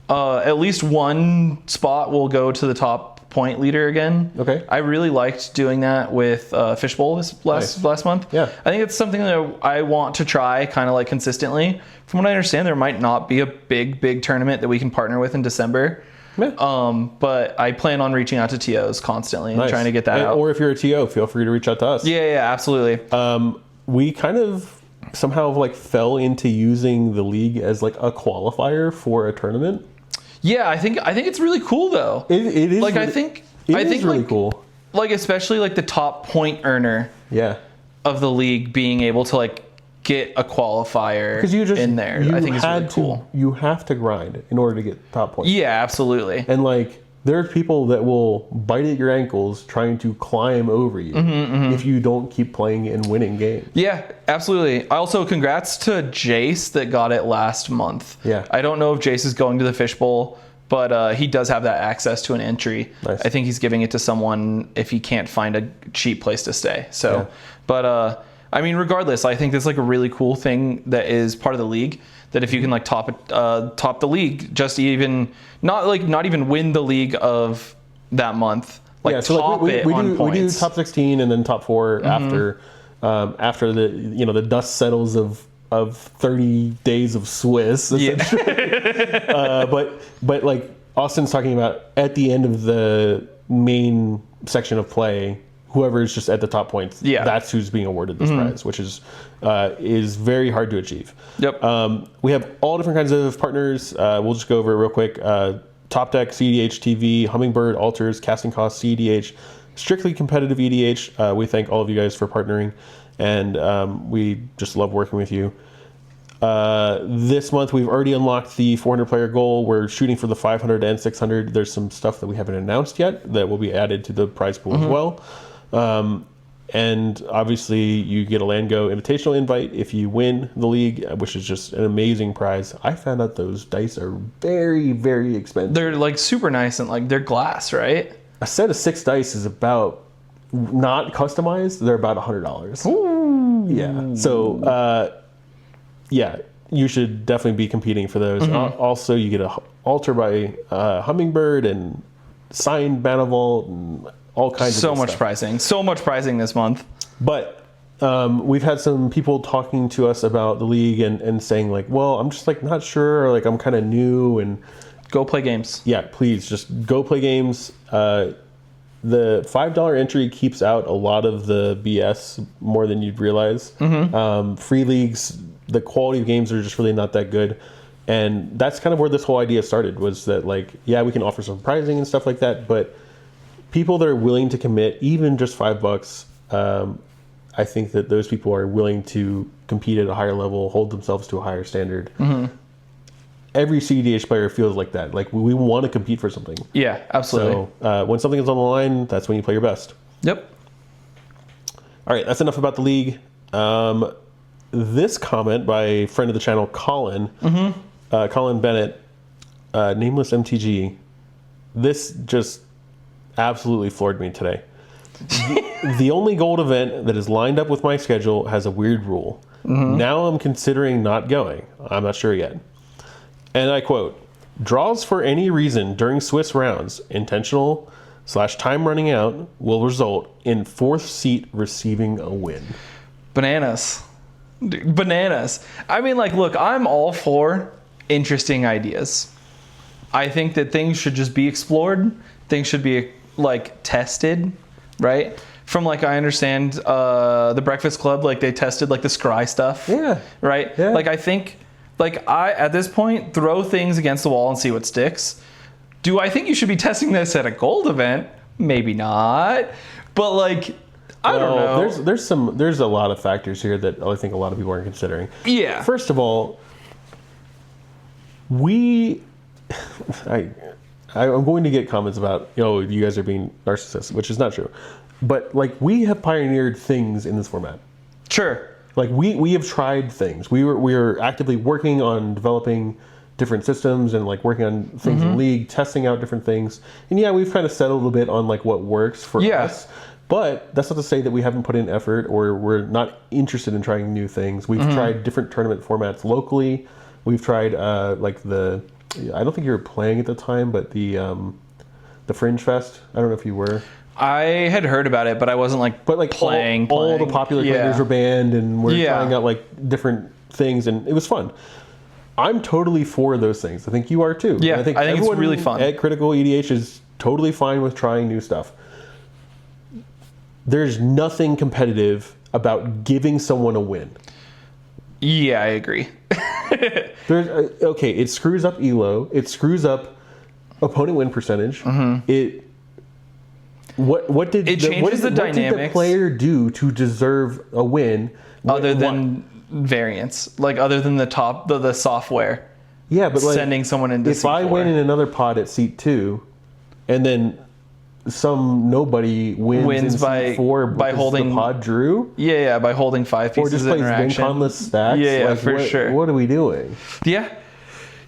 at least one spot will go to the top point leader again. Okay. I really liked doing that with Fishbowl this last month. Yeah. I think it's something that I want to try kind of like consistently. From what I understand, there might not be a big tournament that we can partner with in December. Yeah. But I plan on reaching out to TOs constantly and trying to get that out. Or if you're a TO, feel free to reach out to us. Yeah, absolutely. We kind of somehow like fell into using the league as like a qualifier for a tournament. Yeah, I think it's really cool though. It is like really, I think really like, cool. Like especially like the top point earner of the league being able to like get a qualifier in there. I think it's really cool. You have to grind in order to get top points. Yeah, absolutely. And like there are people that will bite at your ankles trying to climb over you if you don't keep playing and winning games. Yeah, absolutely. Also, congrats to Jace that got it last month. Yeah. I don't know if Jace is going to the Fishbowl, but he does have that access to an entry. Nice. I think he's giving it to someone if he can't find a cheap place to stay. So, but regardless, I think that's like a really cool thing that is part of the league. That if you can like top the league, just even not even win the league of that month, like so top we it do, on points. We do top 16 and then top 4 after the the dust settles of 30 days of Swiss. But like Austin's talking about at the end of the main section of play, whoever is just at the top points, that's who's being awarded this prize, which is very hard to achieve. Yep. We have all different kinds of partners. We'll just go over it real quick. Top Deck, cEDH TV, Hummingbird, Alters, Casting Cost, cEDH, Strictly Competitive EDH. We thank all of you guys for partnering, and we just love working with you. This month we've already unlocked the 400 player goal. We're shooting for the 500 and 600. There's some stuff that we haven't announced yet that will be added to the prize pool as well. And obviously, you get a Landgo Invitational invite if you win the league, which is just an amazing prize. I found out those dice are very, very expensive. They're like super nice and like they're glass, right? A set of 6 dice is about, not customized, they're about $100. Ooh. Yeah. So, yeah, you should definitely be competing for those. Also, you get a altar by Hummingbird and signed Manifold and all kinds of So much stuff. pricing. So much pricing this month. But we've had some people talking to us about the league and saying like, well, I'm just like not sure, or like I'm kind of new, and Go play games. yeah, please just go play games. The $5 entry keeps out a lot of the BS more than you'd realize. Free leagues, the quality of games are just really not that good. And that's kind of where this whole idea started, was that like, yeah, we can offer some pricing and stuff like that, but people that are willing to commit even just $5, I think that those people are willing to compete at a higher level, hold themselves to a higher standard. Every cEDH player feels like that. Like we want to compete for something. Yeah, absolutely. So when something is on the line, that's when you play your best. Yep. All right, that's enough about the league. This comment by a friend of the channel, Colin, Colin Bennett, nameless MTG. This just absolutely floored me today. The only gold event that is lined up with my schedule has a weird rule. Now I'm considering not going. I'm not sure yet. And I quote, draws for any reason during Swiss rounds, intentional / time running out, will result in 4th seat receiving a win. Bananas. Bananas. I mean, like, look, I'm all for interesting ideas. I think that things should just be explored. Things should be like tested, right? From like I understand the Breakfast Club, like they tested like the scry stuff. Yeah. Right? Yeah. Like I think like I at this point throw things against the wall and see what sticks. Do I think you should be testing this at a gold event? Maybe not. But like I don't know. There's a lot of factors here that I think a lot of people aren't considering. Yeah. First of all, I'm going to get comments about, you guys are being narcissists, which is not true. But like we have pioneered things in this format. Sure. Like we have tried things. We were actively working on developing different systems and like working on things in the league, testing out different things. And yeah, we've kind of settled a bit on like what works for us. But that's not to say that we haven't put in effort or we're not interested in trying new things. We've tried different tournament formats locally. We've tried like I don't think you were playing at the time, but the Fringe Fest. I don't know if you were. I had heard about it, but I wasn't like playing. All the popular players were banned, and we're trying out like different things, and it was fun. I'm totally for those things. I think you are too. Yeah, and I think it's really fun. At Critical EDH is totally fine with trying new stuff. There's nothing competitive about giving someone a win. Yeah, I agree. It screws up ELO. It screws up opponent win percentage. What did the dynamics. The player do to deserve a win other than variance, like other than the software? Yeah, but like sending someone into if I win in another pod at seat 2, and then some nobody wins in by seat 4 by holding the pod drew. Yeah, by holding 5 pieces or just of plays interaction. win-conless stacks. Yeah, for sure. What are we doing? Yeah.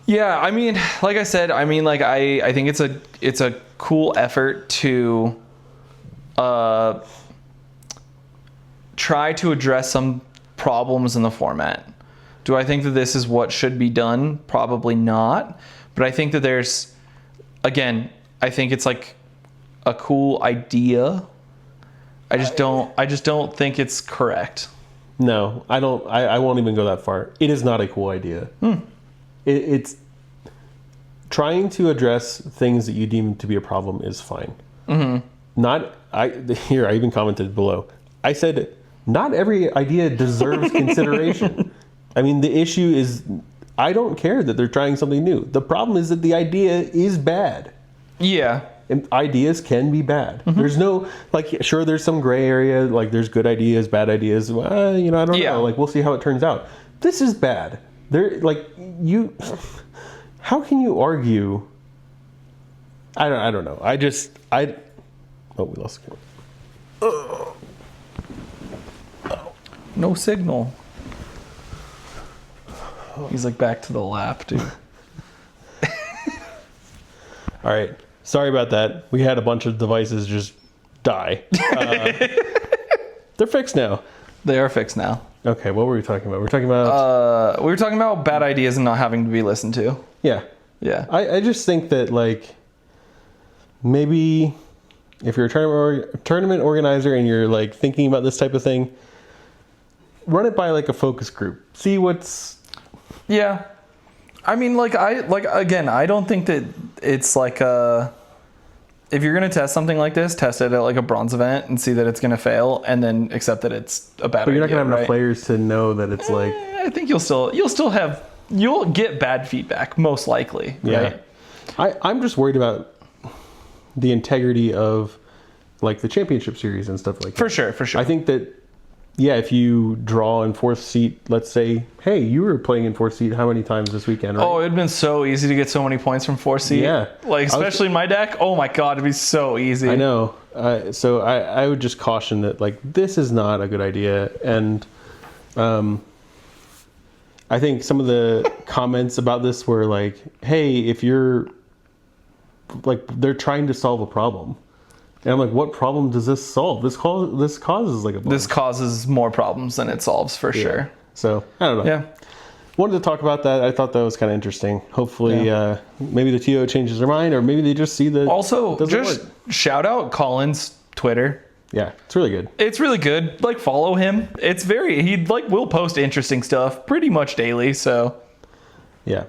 I mean, like I said, I think it's a cool effort to try to address some problems in the format. Do I think that this is what should be done? Probably not. But I think that I think it's like a cool idea. I just don't think it's correct. No, I don't. I won't even go that far. It is not a cool idea. It's trying to address things that you deem to be a problem is fine. Here, I even commented below. I said, not every idea deserves consideration. I mean, the issue is, I don't care that they're trying something new. The problem is that the idea is bad. Yeah. And ideas can be bad. There's no, sure, there's some gray area. Like, there's good ideas, bad ideas. I don't know. Like, we'll see how it turns out. This is bad. How can you argue? I don't know. Oh, we lost the camera. No signal. He's like back to the lap, dude. All right. Sorry about that. We had a bunch of devices just die. They're fixed now. They are fixed now. Okay, what were we talking about? We were talking about bad ideas and not having to be listened to. Yeah. Yeah. I just think that, like, maybe if you're a tournament organizer and you're, like, thinking about this type of thing, run it by, like, a focus group. See what's... Yeah. I mean, again, I don't think that it's like if you're going to test something like this, test it at like a bronze event and see that it's going to fail and then accept that it's a bad idea. But you're not going to have enough players to know that it's like... I think you'll get bad feedback, most likely, right? Yeah. I'm just worried about the integrity of like the championship series and stuff like that. For sure. I think that, yeah, if you draw in fourth seat, let's say, hey, you were playing in fourth seat how many times this weekend, right? Oh, it'd been so easy to get so many points from fourth seat. Yeah. Like, especially in my deck. Oh my God, it'd be so easy. I know. So I would just caution that, like, this is not a good idea. And I think some of the comments about this were like, hey, if you're, like, they're trying to solve a problem. And I'm like, what problem does this solve? This causes like a bunch. This causes more problems than it solves, for sure. So, I don't know. Yeah. Wanted to talk about that. I thought that was kind of interesting. Hopefully, maybe the TO changes their mind, or maybe they just see that. Also, just shout out Colin's Twitter. Yeah, it's really good. It's really good. Like, follow him. He will post interesting stuff pretty much daily, so. Yeah.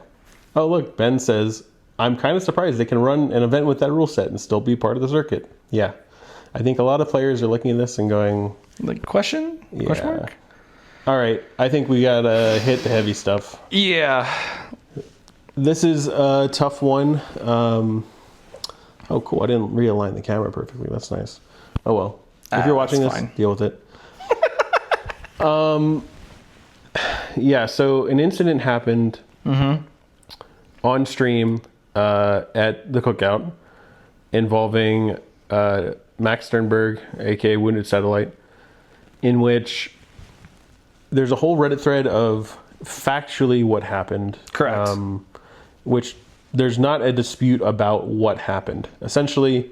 Oh, look, Ben says, I'm kind of surprised they can run an event with that rule set and still be part of the circuit. Yeah. I think a lot of players are looking at this and going... Like, question? Yeah. Question mark? All right. I think we got to hit the heavy stuff. Yeah. This is a tough one. Oh, cool. I didn't realign the camera perfectly. That's nice. Oh, well. If you're watching this, deal with it. Yeah, so an incident happened on stream at the cookout involving Max Sternberg, aka Wounded Satellite, in which there's a whole Reddit thread of factually what happened. Correct. Which there's not a dispute about what happened. Essentially,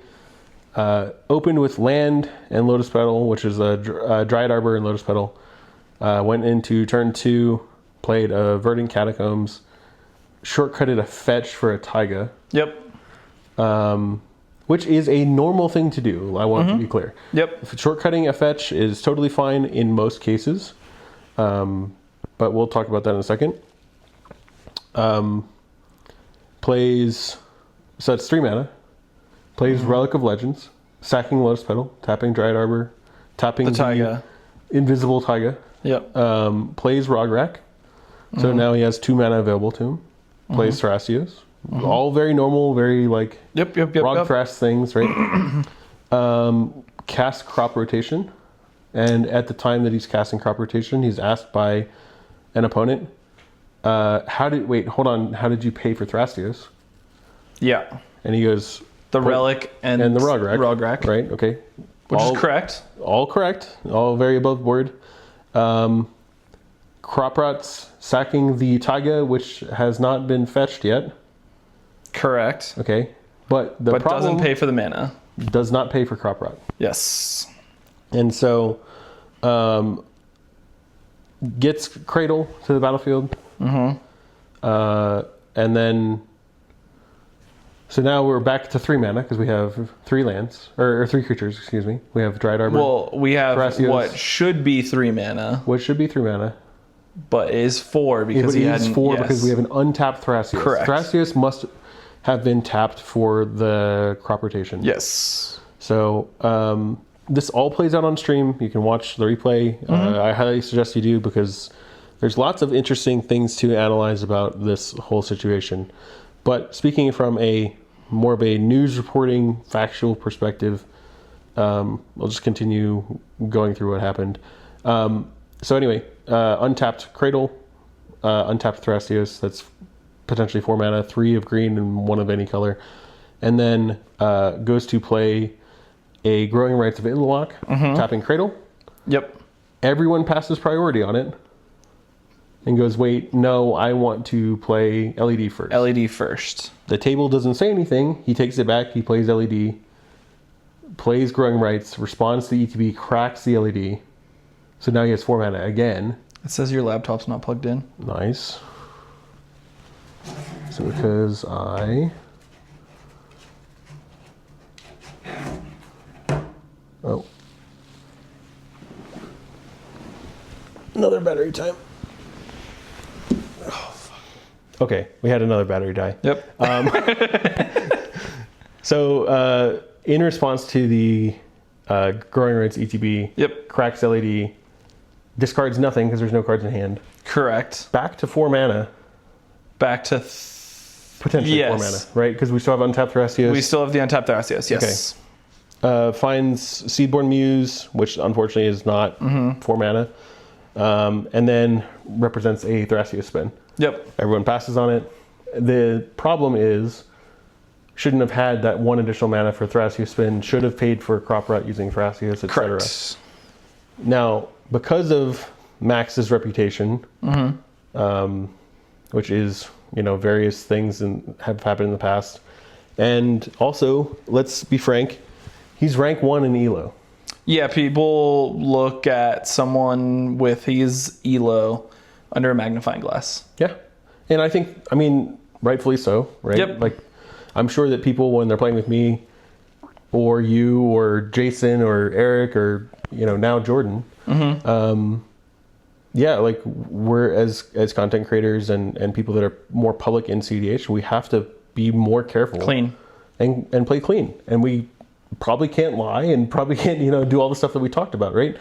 opened with Land and Lotus Petal, which is a Dryad Arbor and Lotus Petal. Went into turn 2, played a Verdant Catacombs, shortcutted a fetch for a Taiga. Yep. Which is a normal thing to do, I want to be clear. Yep. Shortcutting a fetch is totally fine in most cases. But we'll talk about that in a second. Plays, so it's 3 mana. Plays Relic of Legends, sacking Lotus Petal, tapping Dryad Arbor, tapping the Taiga. Invisible Taiga. Yep. Plays Rograk. So now he has 2 mana available to him. Plays Thrasios. All very normal, very like Yep. Thras things, right? Cast Crop Rotation. And at the time that he's casting Crop Rotation, he's asked by an opponent, how did you pay for Thrasios? Yeah. And he goes, the Relic and the Rograk. Right, okay. Which is correct. All correct. All very above board. Crop Rots sacking the Taiga, which has not been fetched yet. Correct. Okay. But the problem doesn't pay for the mana. Does not pay for Crop Rot. Yes. And so gets Cradle to the battlefield. And then so now we're back to 3 mana because we have 3 lands, or 3 creatures, excuse me. We have Dryad Arbor. Well, we have Thrasios, what should be 3 mana. What should be 3 mana. But is 4 because he hadn't... 4 because we have an untapped Thrasios. Correct. Thrasios must have been tapped for the crop rotation. Yes. So this all plays out on stream. You can watch the replay. I highly suggest you do because there's lots of interesting things to analyze about this whole situation. But speaking from more of a news reporting, factual perspective, I'll just continue going through what happened. So anyway, untapped Cradle, untapped Thrasios, that's potentially 4 mana, 3 of green and 1 of any color. And then goes to play a Growing Rites of Itlawak, tapping Cradle. Yep. everyone passes priority on it and goes, wait, no, I want to play LED first. LED first. The table doesn't say anything. He takes it back. He plays LED, plays Growing Rights, responds to the ETB, cracks the LED. So now he has 4 mana again. It says your laptop's not plugged in. Nice. So because Oh. Another battery time. Oh, fuck. Okay, we had another battery die. Yep. So in response to the Growing Rights ETB, Yep. cracks LED, discards nothing because there's no cards in hand. Correct. Back to 4 mana. Back to... Potentially yes. 4 mana, right? Because we still have untapped Thrasios. We still have the untapped Thrasios, yes. Okay. Finds Seedborn Muse, which unfortunately is not 4 mana. And then represents a Thrasios spin. Yep. Everyone passes on it. The problem is, shouldn't have had that 1 additional mana for Thrasios spin, should have paid for Crop Rot using Thrasios, etc. Correct. Now, because of Max's reputation, which is, various things and have happened in the past, and also, let's be frank, he's rank 1 in ELO. Yeah, people look at someone with his ELO under a magnifying glass. Yeah. And I think, rightfully so, right? Yep. Like, I'm sure that people, when they're playing with me, or you, or Jason, or Eric, or, now Jordan, yeah, like, we're, as content creators and people that are more public in cEDH, we have to be more careful. Clean. And play clean. And we probably can't lie and probably can't, do all the stuff that we talked about, right?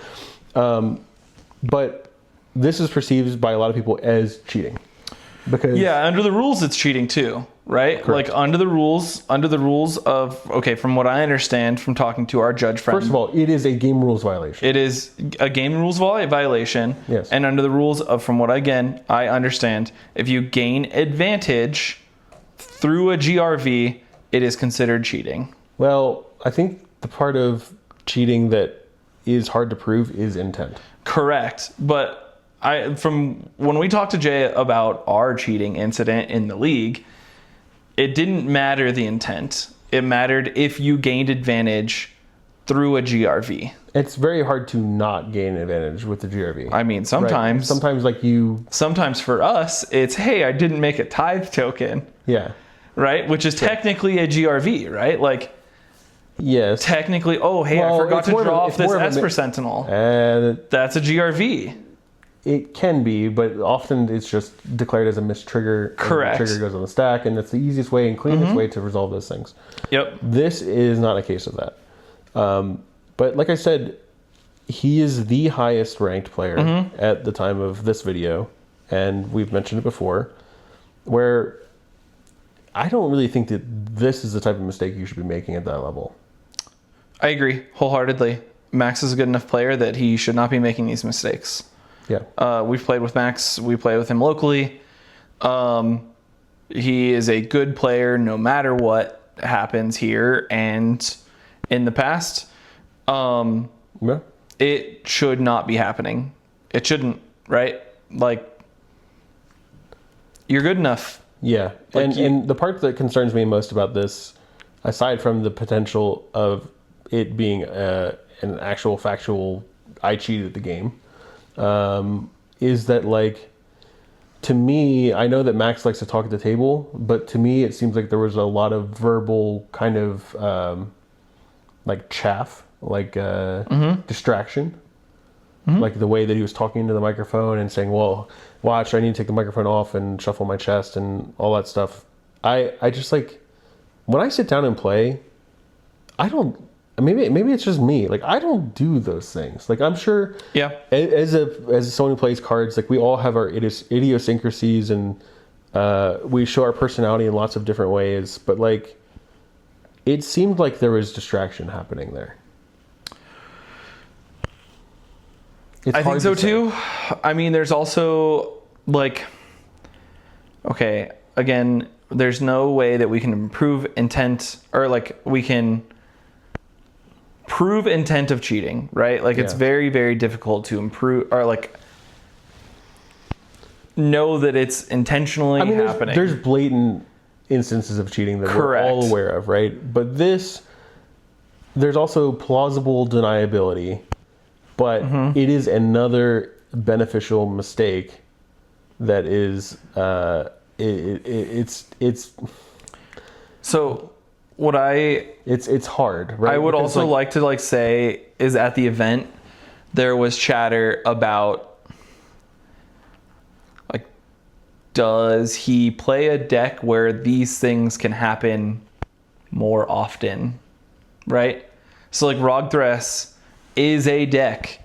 But this is perceived by a lot of people as cheating. Because under the rules it's cheating too, right? Correct. Like under the rules of, okay, from what I understand from talking to our judge friend. First of all, it is a game rules violation. It is a game rules violation. Yes. And under the rules of, from what I understand, if you gain advantage through a GRV, it is considered cheating. Well, I think the part of cheating that is hard to prove is intent. Correct. But from when we talked to Jay about our cheating incident in the league, it didn't matter the intent. It mattered if you gained advantage through a GRV. It's very hard to not gain advantage with the GRV. I mean, sometimes. Right? Sometimes, like you... Sometimes for us, it's, hey, I didn't make a tithe token. Yeah. Right? Which is technically a GRV, right? Like... Yes. Technically, oh, hey, I forgot to draw off this Esper Sentinel. That's a GRV. It can be, but often it's just declared as a mistrigger. Correct. The trigger goes on the stack, and that's the easiest way and cleanest way to resolve those things. Yep. This is not a case of that. But like I said, he is the highest ranked player at the time of this video, and we've mentioned it before, where I don't really think that this is the type of mistake you should be making at that level. I agree wholeheartedly. Max is a good enough player that he should not be making these mistakes. Yeah. We've played with Max. We play with him locally. He is a good player no matter what happens here and in the past. Yeah. It should not be happening. It shouldn't, right? Like, you're good enough. Yeah. Like and the part that concerns me most about this, aside from the potential of it being an actual factual, I cheated at the game, is that, like, to me, I know that Max likes to talk at the table, but to me it seems like there was a lot of verbal kind of like chaff, like distraction. Like the way that he was talking into the microphone and saying, well, watch, I need to take the microphone off and shuffle my chest and all that stuff. I just, like, when I sit down and play, I don't, maybe it's just me. Like, I don't do those things. Like, I'm sure as someone who plays cards, like, we all have our idiosyncrasies and we show our personality in lots of different ways. But, like, it seemed like there was distraction happening there. I think so too. I mean, there's also, like, okay, again, there's no way that we can improve intent, or like we can prove intent of cheating, right? Like it's very, very difficult to improve or like know that it's intentionally happening. There's blatant instances of cheating that we're all aware of, right? But there's also plausible deniability, but it is another beneficial mistake that is it's so what it's hard, right? I would also like to say is at the event there was chatter about like, does he play a deck where these things can happen more often, right? So like Rogdress is a deck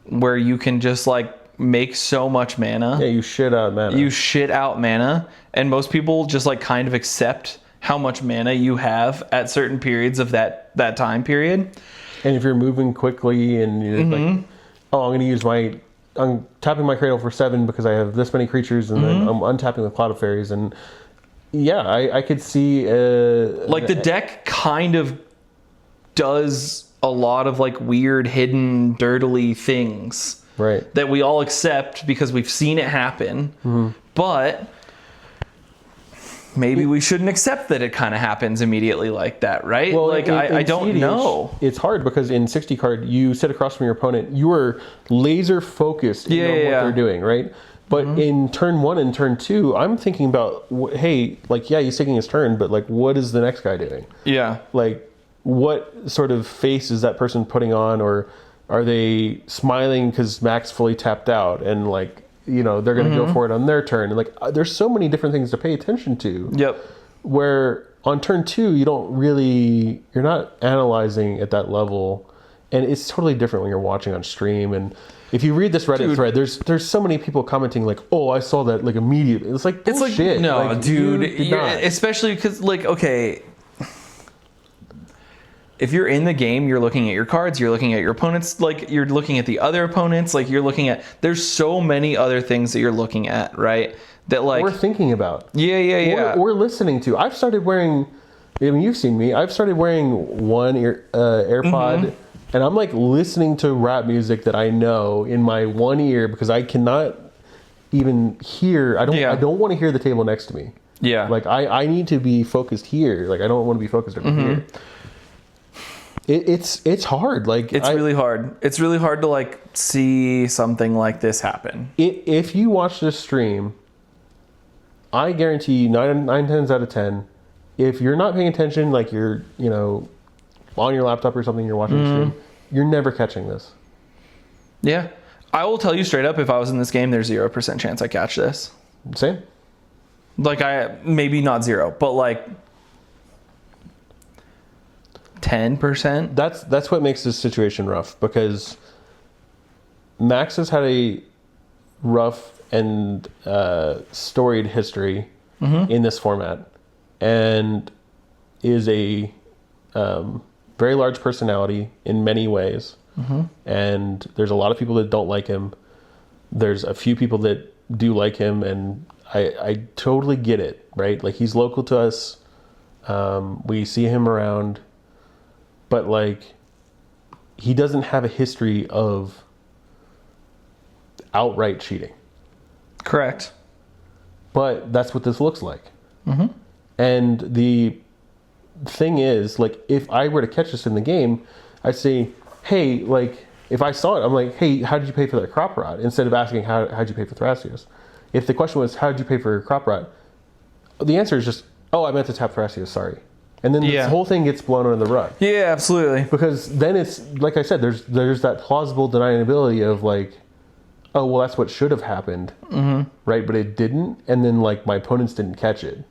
where you can just like make so much mana. Yeah, you shit out mana. And most people just like kind of accept how much mana you have at certain periods of that time period. And if you're moving quickly and you're like, oh, I'm tapping my Cradle for 7 because I have this many creatures, and then I'm untapping the Cloud of Fairies, and yeah, I could see like the deck kind of does a lot of like weird hidden dirtily things, right, that we all accept because we've seen it happen. But maybe we shouldn't accept that it kind of happens immediately like that, right? Well, like I don't cEDH, know. It's hard because in 60 card, you sit across from your opponent, you are laser focused on what they're doing, right? But in turn 1 and turn 2, I'm thinking about, hey, like, yeah, he's taking his turn, but like, what is the next guy doing? Yeah. Like, what sort of face is that person putting on, or are they smiling because Max fully tapped out and like, you know, they're going to go for it on their turn. And like, there's so many different things to pay attention to. Yep. Where on turn 2, you're not analyzing at that level. And it's totally different when you're watching on stream. And if you read this Reddit thread, there's so many people commenting like, oh, I saw that like immediately. It's like, bullshit. It's like, no, like, dude, especially because like, okay, if you're in the game, you're looking at your cards, you're looking at your opponents, like you're looking at the other opponents, like you're looking at, there's so many other things that you're looking at, right? That like we're thinking about. Yeah. We're listening to. I've started wearing, I mean, you've seen me. I've started wearing one AirPod, and I'm like listening to rap music that I know in my one ear because I cannot even hear. I don't want to hear the table next to me. Yeah. Like I need to be focused here. Like I don't want to be focused over here. It's hard. Like it's really hard. It's really hard to like see something like this happen. If you watch this stream, I guarantee you 9 times out of 10, if you're not paying attention, like you're, you know, on your laptop or something, you're watching the stream, you're never catching this. Yeah. I will tell you straight up, if I was in this game, there's 0% chance I catch this. Same. Like maybe not 0, but like 10%. That's what makes this situation rough, because Max has had a rough and storied history in this format, and is a very large personality in many ways. And there's a lot of people that don't like him. There's a few people that do like him, and I totally get it, right? Like, he's local to us. We see him around. But, like, he doesn't have a history of outright cheating. Correct. But that's what this looks like. And the thing is, like, if I were to catch this in the game, I'd say, hey, like, if I saw it, I'm like, hey, how did you pay for that crop rod? Instead of asking, how did you pay for Thrasios? If the question was, how did you pay for your crop rod? The answer is just, oh, I meant to tap Thrasios, sorry. And then this whole thing gets blown under the rug. Yeah, absolutely. Because then it's, like I said, there's that plausible deniability of like, oh, well, that's what should have happened, right? But it didn't, and then like my opponents didn't catch it.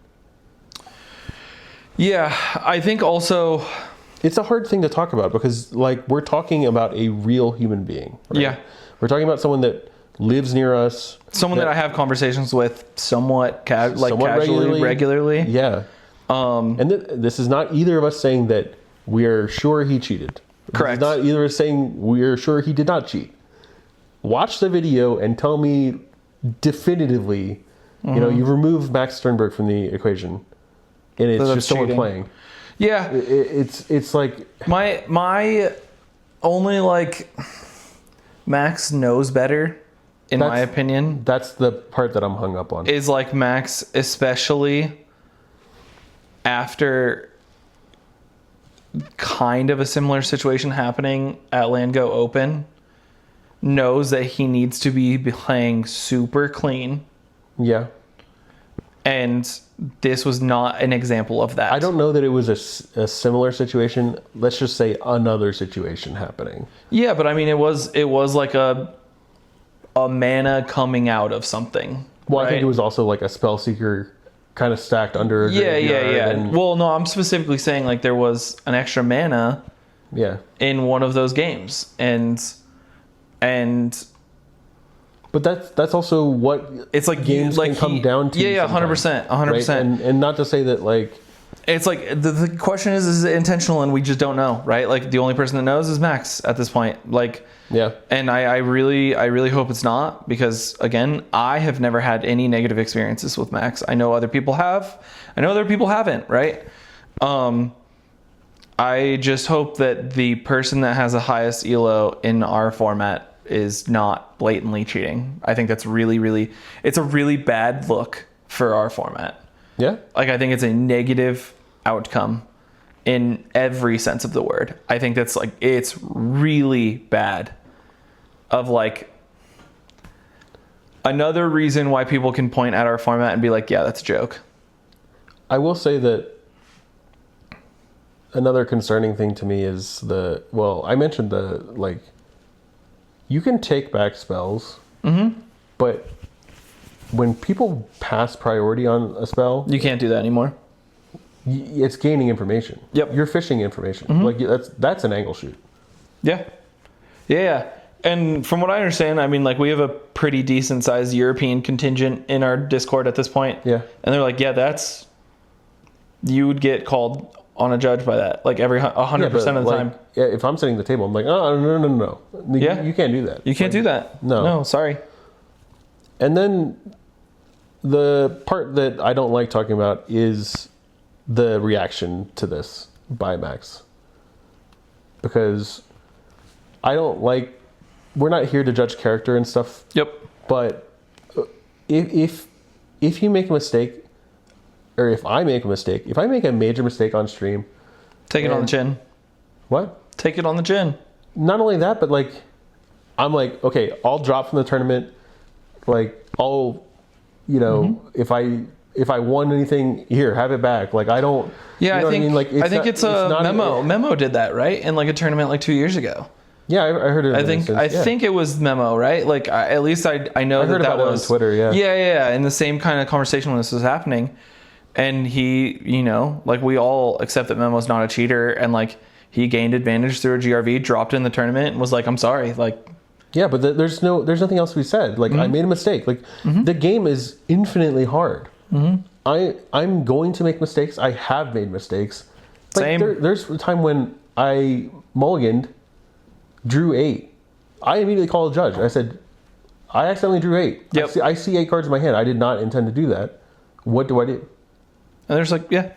Yeah, I think also it's a hard thing to talk about because like we're talking about a real human being. Right? Yeah, we're talking about someone that lives near us, someone that I have conversations with somewhat casually, regularly. Yeah. And this is not either of us saying that we are sure he cheated. Correct. This is not either of us saying we are sure he did not cheat. Watch the video and tell me definitively, you know, you remove Max Sternberg from the equation, and it's just someone playing. Yeah, it's like my Only like Max knows better, in my opinion. That's the part that I'm hung up on. Is like Max, especially after kind of a similar situation happening at Land Go Open, knows that he needs to be playing super clean. Yeah. And this was not an example of that. I don't know that it was a similar situation. Let's just say another situation happening. Yeah, but I mean, it was like a mana coming out of something. Well, right? I think it was also like a spell seeker kind of stacked under a Yeah. and, Well, no, I'm specifically saying like there was an extra mana in one of those games. And but that's also what it's like games like can come down to. Yeah, 100%. Right? And not to say that like it's like the question is it intentional, and we just don't know, right? Like the only person that knows is Max at this point. Like and I really hope it's not, because again, I have never had any negative experiences with Max. I know other people have. I know other people haven't, right? I just hope that the person that has the highest elo in our format is not blatantly cheating. I think that's it's a really bad look for our format. Yeah. Like I think it's a negative outcome in every sense of the word. I think that's like, it's really bad. Of like another reason why people can point at our format and be like, yeah, that's a joke. I will say that another concerning thing to me is I mentioned you can take back spells, but when people pass priority on a spell, you can't do that anymore. It's gaining information. Yep. You're fishing information. Like that's an angle shoot. Yeah. And from what I understand, I mean, like we have a pretty decent sized European contingent in our Discord at this point. Yeah. And they're like, yeah, you would get called on a judge by that, like 100% of the time. Yeah, if I'm setting the table, I'm like, oh, no. Yeah. You can't do that. You can't do that. No, sorry. And then the part that I don't like talking about is the reaction to this by Max. Because we're not here to judge character and stuff. Yep. But if you make a mistake, or if I make a mistake, if I make a major mistake on stream, take it on the chin. What? Take it on the chin. Not only that, but like, I'm like, okay, I'll drop from the tournament. Like, I'll, if I won anything, here, have it back. Like, I don't. Yeah, I think. I mean? Like, I think it's a Memo. Memo did that, right? In like a tournament like 2 years ago. Yeah, I heard it. I think it was Memo, right? Like, at least I know that that was on Twitter. Yeah. Yeah. In the same kind of conversation when this was happening. And he, like we all accept that Memo's not a cheater, and like he gained advantage through a GRV, dropped in the tournament, and was like, "I'm sorry." Like, yeah, but there's nothing else to be said. Like, I made a mistake. Like, the game is infinitely hard. I'm going to make mistakes. I have made mistakes. Like, Same. There's a time when I mulliganed, drew 8. I immediately called a judge. I said, I accidentally drew 8. Yep. I see 8 cards in my hand. I did not intend to do that. What do I do? And there's like, yeah.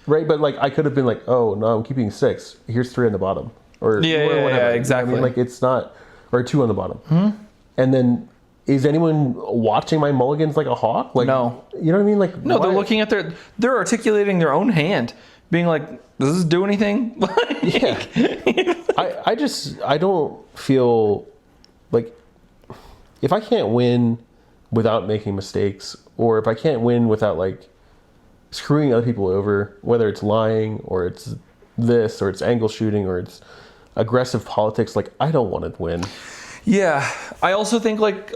Right, but like I could have been like, oh no, I'm keeping 6. Here's 3 on the bottom, or yeah, exactly. I mean, like it's not, or 2 on the bottom. And then, is anyone watching my mulligans like a hawk? Like, no, you know what I mean? Like, no, they're looking at they're articulating their own hand, being like, does this do anything? Yeah, I don't feel like if I can't win without making mistakes, or if I can't win without like screwing other people over, whether it's lying or it's this or it's angle shooting or it's aggressive politics, like I don't want to win. Yeah, I also think like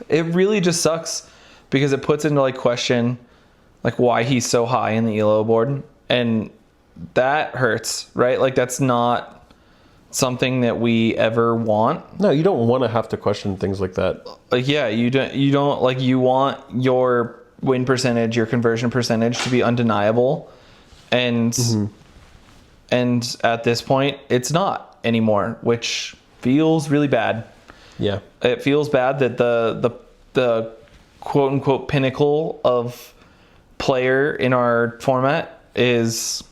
it really just sucks because it puts into like question like why he's so high in the elo board, and that hurts, right? Like that's not something that we ever want. No, you don't want to have to question things like that. Like, yeah, you don't like, you want your win percentage, your conversion percentage to be undeniable, and and at this point it's not anymore, which feels really bad. Yeah, it feels bad that the quote unquote pinnacle of player in our format is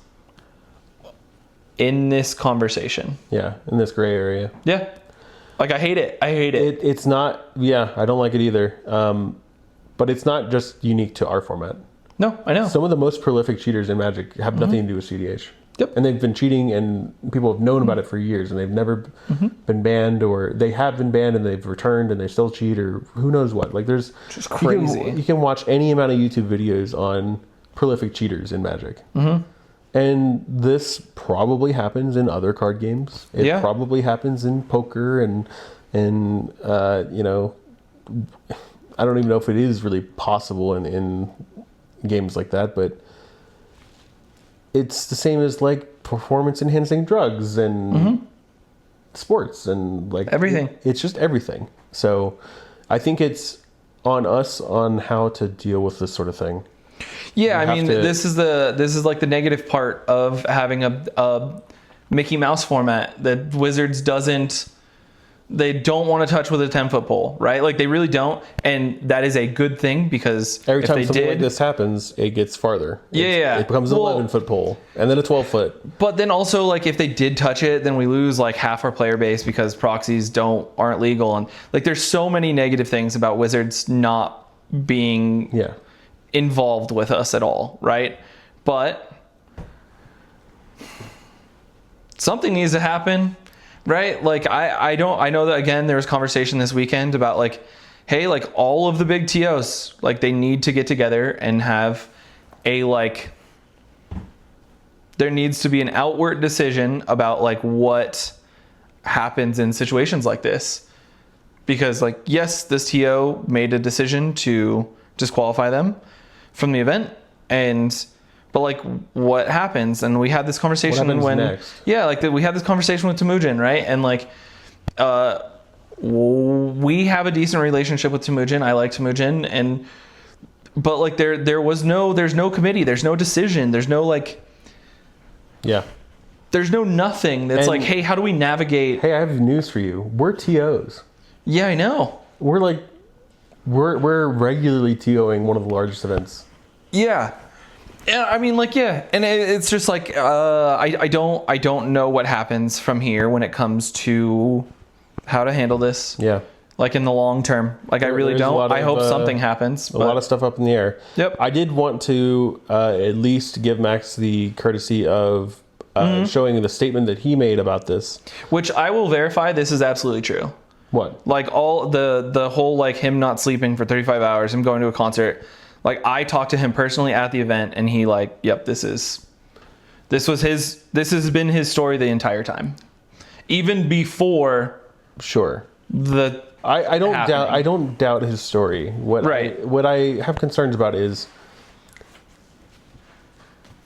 in this conversation. Yeah, in this gray area. Yeah. Like, I hate it. I hate it. It's not, yeah, I don't like it either. But it's not just unique to our format. No, I know. Some of the most prolific cheaters in Magic have nothing to do with cEDH. Yep. And they've been cheating, and people have known about it for years, and they've never been banned, or they have been banned and they've returned and they still cheat, or who knows what. Like, there's just crazy. You can watch any amount of YouTube videos on prolific cheaters in Magic. And this probably happens in other card games. It probably happens in poker and you know, I don't even know if it is really possible in games like that, but it's the same as like performance enhancing drugs and sports and like everything. It's just everything. So I think it's on us on how to deal with this sort of thing. Yeah, I mean, this is like the negative part of having a Mickey Mouse format that Wizards they don't want to touch with a 10-foot pole, right? Like, they really don't, and that is a good thing, because every time something like this happens, it gets farther. It becomes an 11-foot pole, and then a 12-foot. But then also, like, if they did touch it, then we lose like half our player base because proxies aren't legal, and like, there's so many negative things about Wizards not being involved with us at all, right? But something needs to happen. Right? Like, I know that, again, there was conversation this weekend about like, hey, like, all of the big TOs, like, they need to get together and have there needs to be an outward decision about like what happens in situations like this. Because, like, yes, this TO made a decision to disqualify them from the event, but like, what happens? And we had this conversation next? We had this conversation with Temujin, right? And like, we have a decent relationship with Temujin. I like Temujin, but like, there's no committee, there's no decision, there's no like, there's no nothing that's like, hey, how do we navigate? Hey, I have news for you. We're TOs. Yeah, I know. We're regularly TOing one of the largest events. Yeah. Yeah, I mean, like, yeah, and it's just like, I don't know what happens from here when it comes to how to handle this. Yeah, like, in the long term, like, I really don't. I hope something happens. A lot of stuff up in the air. Yep. I did want to at least give Max the courtesy of showing the statement that he made about this, which I will verify. This is absolutely true. What? Like, all the whole, like, him not sleeping for 35 hours, him going to a concert. Like, I talked to him personally at the event, and he like, yep, this has been his story the entire time, even before. Sure. I don't doubt his story. What I have concerns about is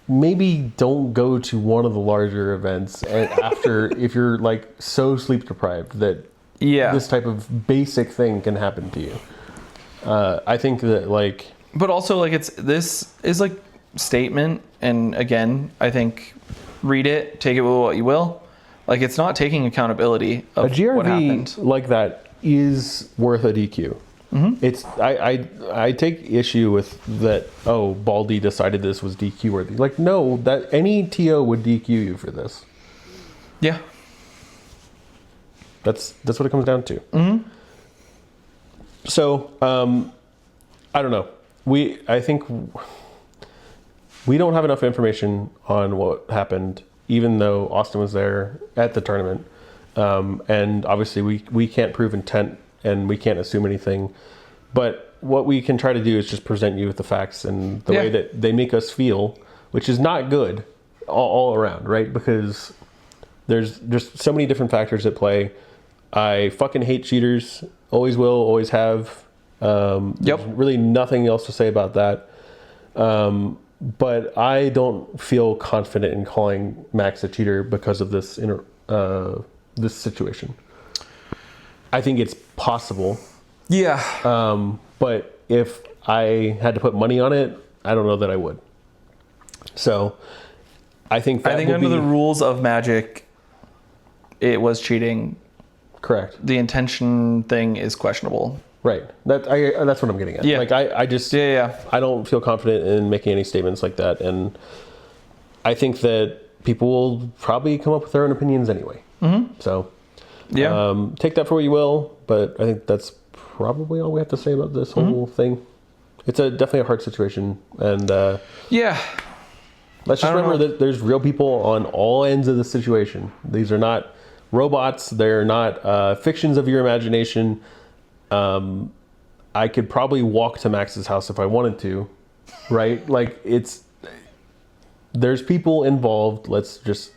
maybe don't go to one of the larger events and after if you're like so sleep deprived that this type of basic thing can happen to you. I think that like. But also, like, this is like statement, and again, I think read it, take it with what you will. Like, it's not taking accountability of a GRV what happened. Like that is worth a DQ. It's I take issue with that. Oh, Baldy decided this was DQ worthy. Like, no, that any TO would DQ you for this. Yeah, that's what it comes down to. So, I don't know. I think we don't have enough information on what happened, even though Austin was there at the tournament. And obviously we can't prove intent and we can't assume anything. But what we can try to do is just present you with the facts and the way that they make us feel, which is not good all around, right? Because there's just so many different factors at play. I fucking hate cheaters. Always will, always have. There's really nothing else to say about that. But I don't feel confident in calling Max a cheater because of this this situation. I think it's possible. Yeah. But if I had to put money on it, I don't know that I would. So I think under the rules of Magic, it was cheating. Correct. The intention thing is questionable. Right. That's what I'm getting at. Yeah. Like I just I don't feel confident in making any statements like that, and I think that people will probably come up with their own opinions anyway. So Yeah. take that for what you will, but I think that's probably all we have to say about this whole thing. It's definitely a hard situation, and Yeah. let's just remember that there's real people on all ends of the situation. These are not robots. They're not fictions of your imagination. I could probably walk to Max's house if I wanted to, right? Like, there's people involved. Let's just,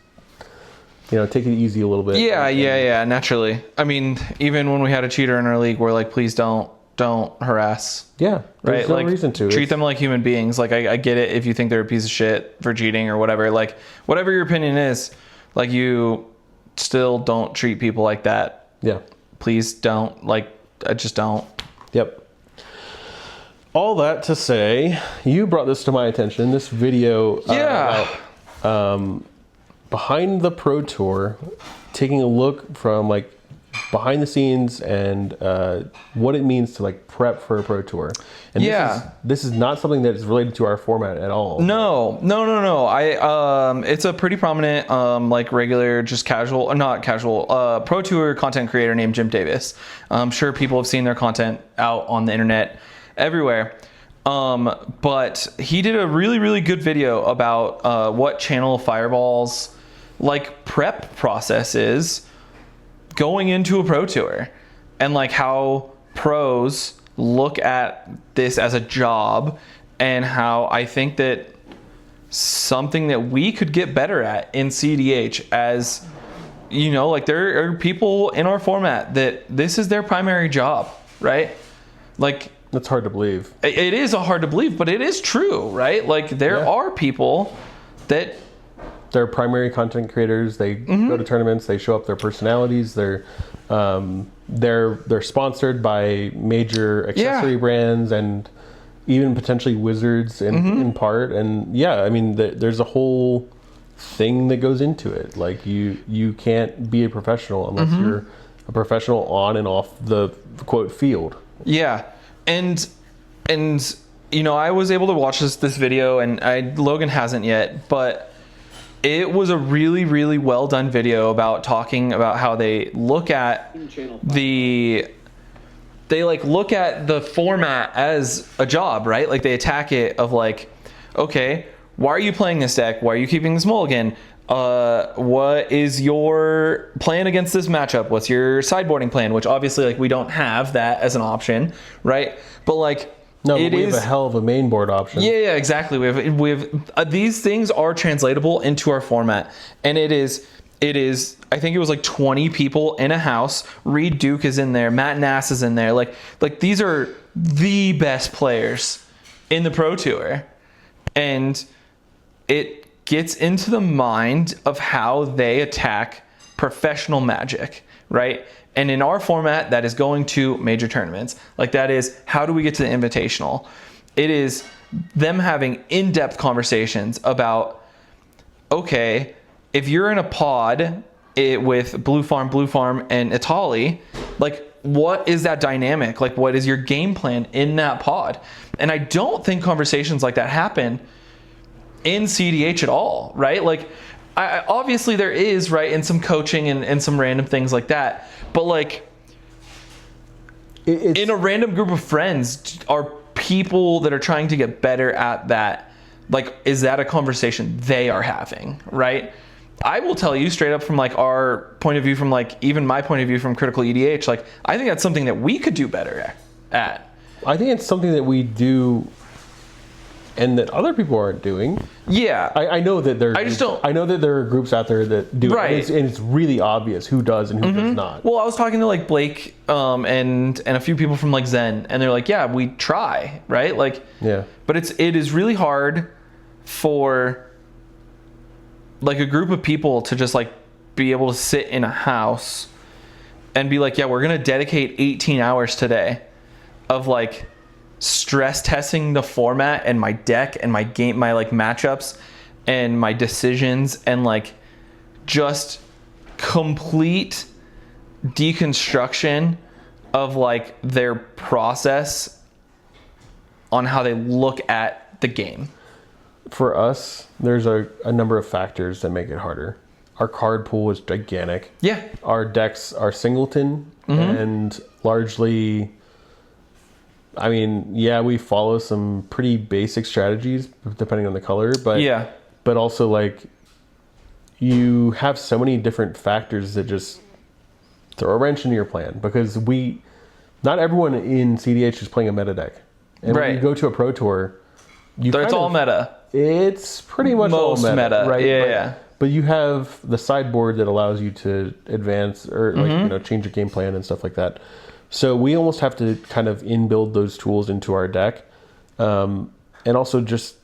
take it easy a little bit. Yeah, naturally. I mean, even when we had a cheater in our league, we're like, please don't harass. Yeah, there's right? no Like, reason to. Treat them like human beings. Like, I get it if you think they're a piece of shit for cheating or whatever. Like, whatever your opinion is, like, you still don't treat people like that. Yeah. Please don't. Like, I just don't. Yep. All that to say, you brought this to my attention, this video about behind the Pro Tour, taking a look from like behind the scenes and what it means to like prep for a Pro Tour. And this is not something that is related to our format at all. No. It's a pretty prominent like regular, just casual, not casual, Pro Tour content creator named Jim Davis. I'm sure people have seen their content out on the internet everywhere. But he did a really, really good video about what Channel Fireball's like prep process is going into a Pro Tour, and like how pros look at this as a job, and how I think that something that we could get better at in cEDH, as like there are people in our format that this is their primary job, right? Like, that's hard to believe. It is hard to believe, but it is true, right? Like, there are people that they're primary content creators. They go to tournaments. They show up their personalities. They're sponsored by major accessory brands and even potentially Wizards in part. And I mean, there's a whole thing that goes into it. Like, you can't be a professional unless you're a professional on and off the quote field. Yeah. And I was able to watch this video, and Logan hasn't yet, but it was a really, really well done video about talking about how they look at look at the format as a job, right? Like, they attack it of like, okay, why are you playing this deck? Why are you keeping this mulligan? What is your plan against this matchup? What's your sideboarding plan? Which obviously, like, we don't have that as an option, right? But like, we have a hell of a main board option. Yeah, exactly. We have these things are translatable into our format, and it is. I think it was like 20 people in a house. Reed Duke is in there. Matt Nass is in there. Like these are the best players in the Pro Tour, and it gets into the mind of how they attack professional Magic, right? And in our format, that is going to major tournaments. Like, that is, how do we get to the Invitational? It is them having in-depth conversations about, okay, if you're in a pod with Blue Farm, and Italy, like, what is that dynamic? Like, what is your game plan in that pod? And I don't think conversations like that happen in cEDH at all, right? Like, obviously there is, right, and some coaching and some random things like that, but like, in a random group of friends are people that are trying to get better at that. Like, is that a conversation they are having, right? I will tell you straight up from like our point of view, from like even my point of view from Critical EDH, like, I think that's something that we could do better at. I think it's something that we do and that other people aren't doing. Yeah, I know that there. I know that there are groups out there that do, right? And it's really obvious who does and who does not. Well, I was talking to like Blake and a few people from like Zen, and they're like, "Yeah, we try, right?" Like, yeah, but it is really hard for like a group of people to just like be able to sit in a house and be like, "Yeah, we're gonna dedicate 18 hours today of like stress testing the format and my deck and my game, my like matchups and my decisions, and like just complete deconstruction of like their process on how they look at the game." for us, there's a number of factors that make it harder. Our card pool is gigantic. Yeah. Our decks are singleton and largely, I mean, yeah, we follow some pretty basic strategies depending on the color, but Yeah. but also like you have so many different factors that just throw a wrench into your plan because not everyone in CDH is playing a meta deck. And when you go to a pro tour, It's all meta. It's pretty much Most all meta, right? yeah. But you have the sideboard that allows you to advance or like, change your game plan and stuff like that. So we almost have to kind of inbuild those tools into our deck. And also just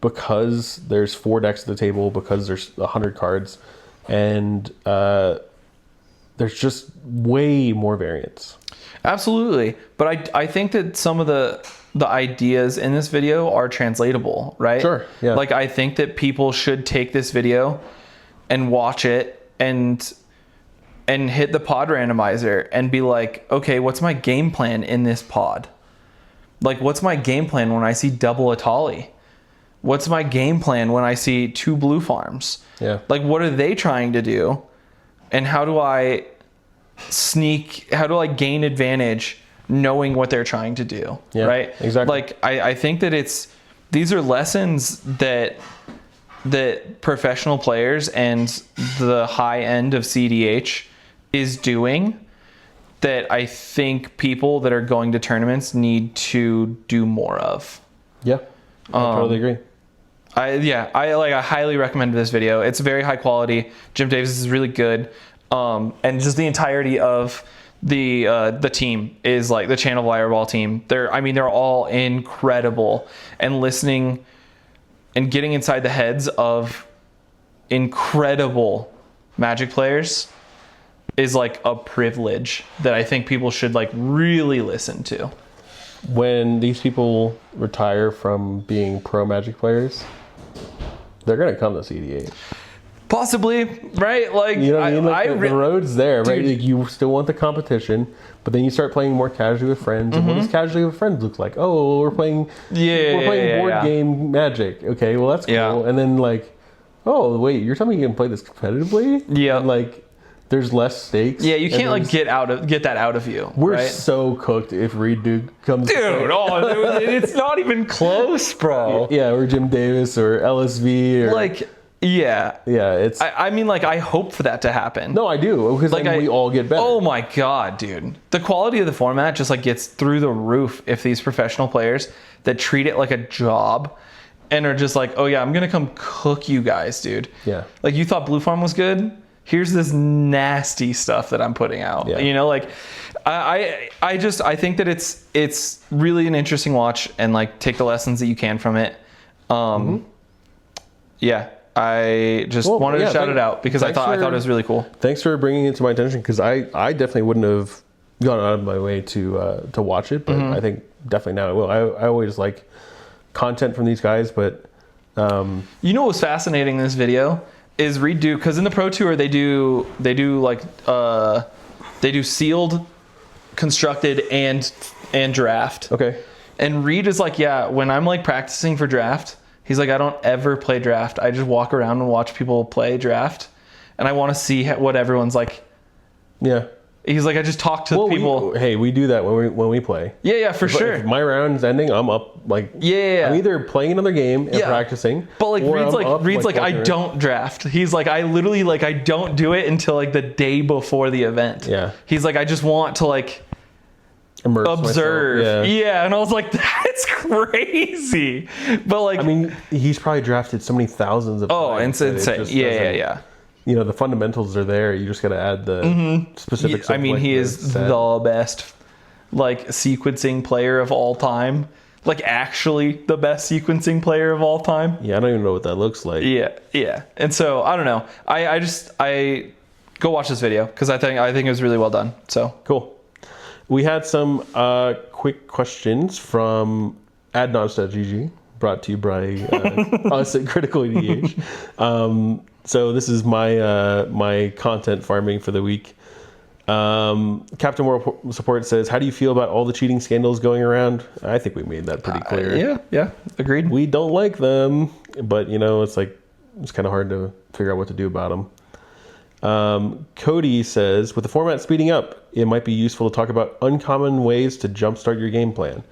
because there's 4 decks at the table, because there's 100 cards, and there's just way more variance. Absolutely. But I think that some of the ideas in this video are translatable, right? Sure, yeah. Like, I think that people should take this video and watch it and hit the pod randomizer and be like, okay, what's my game plan in this pod? Like, what's my game plan when I see double Atali? What's my game plan when I see 2 blue farms? Yeah. Like, what are they trying to do? And how do I gain advantage knowing what they're trying to do? Yeah, right? exactly. Like, I think that these are lessons that professional players and the high end of CEDH is doing that I think people that are going to tournaments need to do more of. Yeah, I totally agree. I highly recommend this video. It's very high quality. Jim Davis is really good. And just the entirety of the team is like the Channel Fireball team. They're all incredible, and listening and getting inside the heads of incredible Magic players is like a privilege that I think people should like really listen to. When these people retire from being pro Magic players, they're gonna come to CEDH. Possibly, right? Like, you know what I mean? Like the road's there, right? Like, you still want the competition, but then you start playing more casually with friends. And what does casually with friends look like? Oh, we're playing board game Magic. Okay, well that's cool. Yeah. And then like, oh wait, you're telling me you can play this competitively? Yeah. And like, there's less stakes. Yeah, you can't like get that out of you. We're right? so cooked if Reed Duke comes. Dude, it's not even close, bro. Yeah, or Jim Davis or LSV or like. Yeah. It's. I mean, like, I hope for that to happen. No, I do, because like we all get better. Oh my god, dude! The quality of the format just like gets through the roof if these professional players that treat it like a job and are just like, oh yeah, I'm gonna come cook you guys, dude. Yeah. Like, you thought Blue Farm was good? Here's this nasty stuff that I'm putting out. Yeah. You know, like, I think that it's really an interesting watch, and like take the lessons that you can from it. Yeah. I just wanted to shout it out because I thought it was really cool. Thanks for bringing it to my attention, because I definitely wouldn't have gone out of my way to watch it, but I think definitely now I will. I always like content from these guys, but you know what was fascinating in this video is Reed Duke, because in the Pro Tour they do sealed, constructed, and draft. okay. And Reed is like, yeah, when I'm like practicing for draft, he's like, I don't ever play draft. I just walk around and watch people play draft, and I want to see what everyone's like. Yeah. He's like, I just talk to people. We do that when we play. Yeah, for sure. If my round's ending, I'm up like. Yeah. I'm either playing another game and practicing. But like Reed's like I don't draft. He's like, I literally like I don't do it until like the day before the event. Yeah. He's like, I just want to like observe. Yeah. And I was like, that's crazy. But like, I mean, he's probably drafted so many thousands of times. It's insane. Yeah. You know, the fundamentals are there. You just got to add the specifics. I mean, he is the best like sequencing player of all time. Like, actually the best sequencing player of all time. Yeah, I don't even know what that looks like. Yeah. And so I don't know. I go watch this video because I think it was really well done. So cool. We had some quick questions from adnons.gg, brought to you by us at Critical EDH. So this is my content farming for the week. Captain World Support says, how do you feel about all the cheating scandals going around? I think we made that pretty clear. Yeah, agreed. We don't like them, but it's like, it's kind of hard to figure out what to do about them. Cody says, with the format speeding up, it might be useful to talk about uncommon ways to jumpstart your game plan.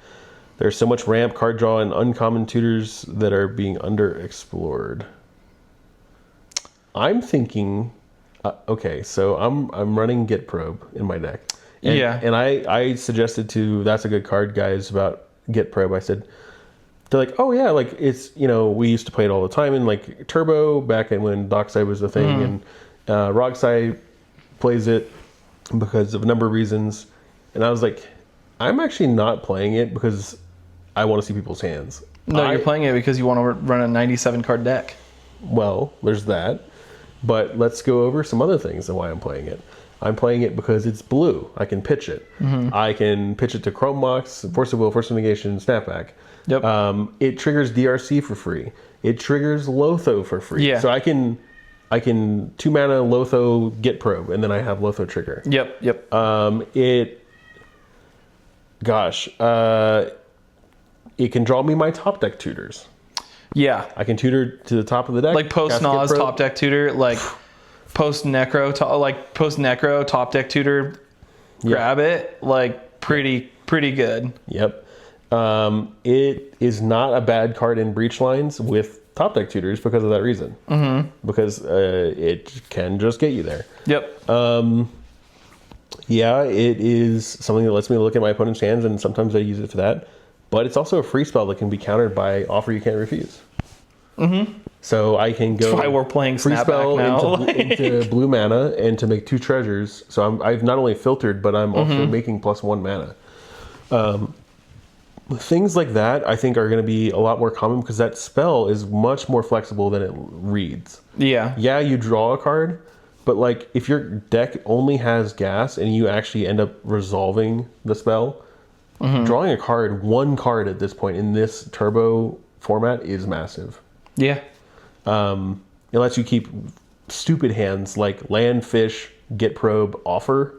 There's so much ramp, card draw, and uncommon tutors that are being underexplored. I'm thinking, okay, so I'm running Git Probe in my deck. And, and I suggested to That's a Good Card guys about Git Probe. I said, they're like, oh yeah, like it's, we used to play it all the time in like Turbo back when Dockside was the thing, and Rogside plays it because of a number of reasons. And I was like, I'm actually not playing it because I want to see people's hands. No, you're playing it because you want to run a 97 card deck. Well, there's that. But let's go over some other things and why I'm playing it. I'm playing it because it's blue. I can pitch it. I can pitch it to Chrome Mox, Force of Will, Force of Negation, Snapback. Yep. It triggers DRC for free. It triggers Lotho for free. Yeah. So I can 2 mana Lotho Git Probe, and then I have Lotho trigger. Yep. It can draw me my top deck tutors. Yeah. I can tutor to the top of the deck. Like post Nas top deck tutor, like post Necro top deck tutor, grab it, like pretty good. Yep. It is not a bad card in breach lines with top deck tutors because of that reason. Because it can just get you there. Yep. Yeah, it is something that lets me look at my opponent's hands, and sometimes I use it for that. But it's also a free spell that can be countered by Offer You Can't Refuse. So I can go. That's why we're playing free spell now. into blue mana and to make 2 treasures. So I've not only filtered, but I'm also making +1 mana. Things like that I think are going to be a lot more common because that spell is much more flexible than it reads. Yeah, you draw a card, but like if your deck only has gas and you actually end up resolving the spell, drawing a card, 1 card at this point in this turbo format is massive. Yeah. It lets you keep stupid hands like land, fish, Git Probe, Offer.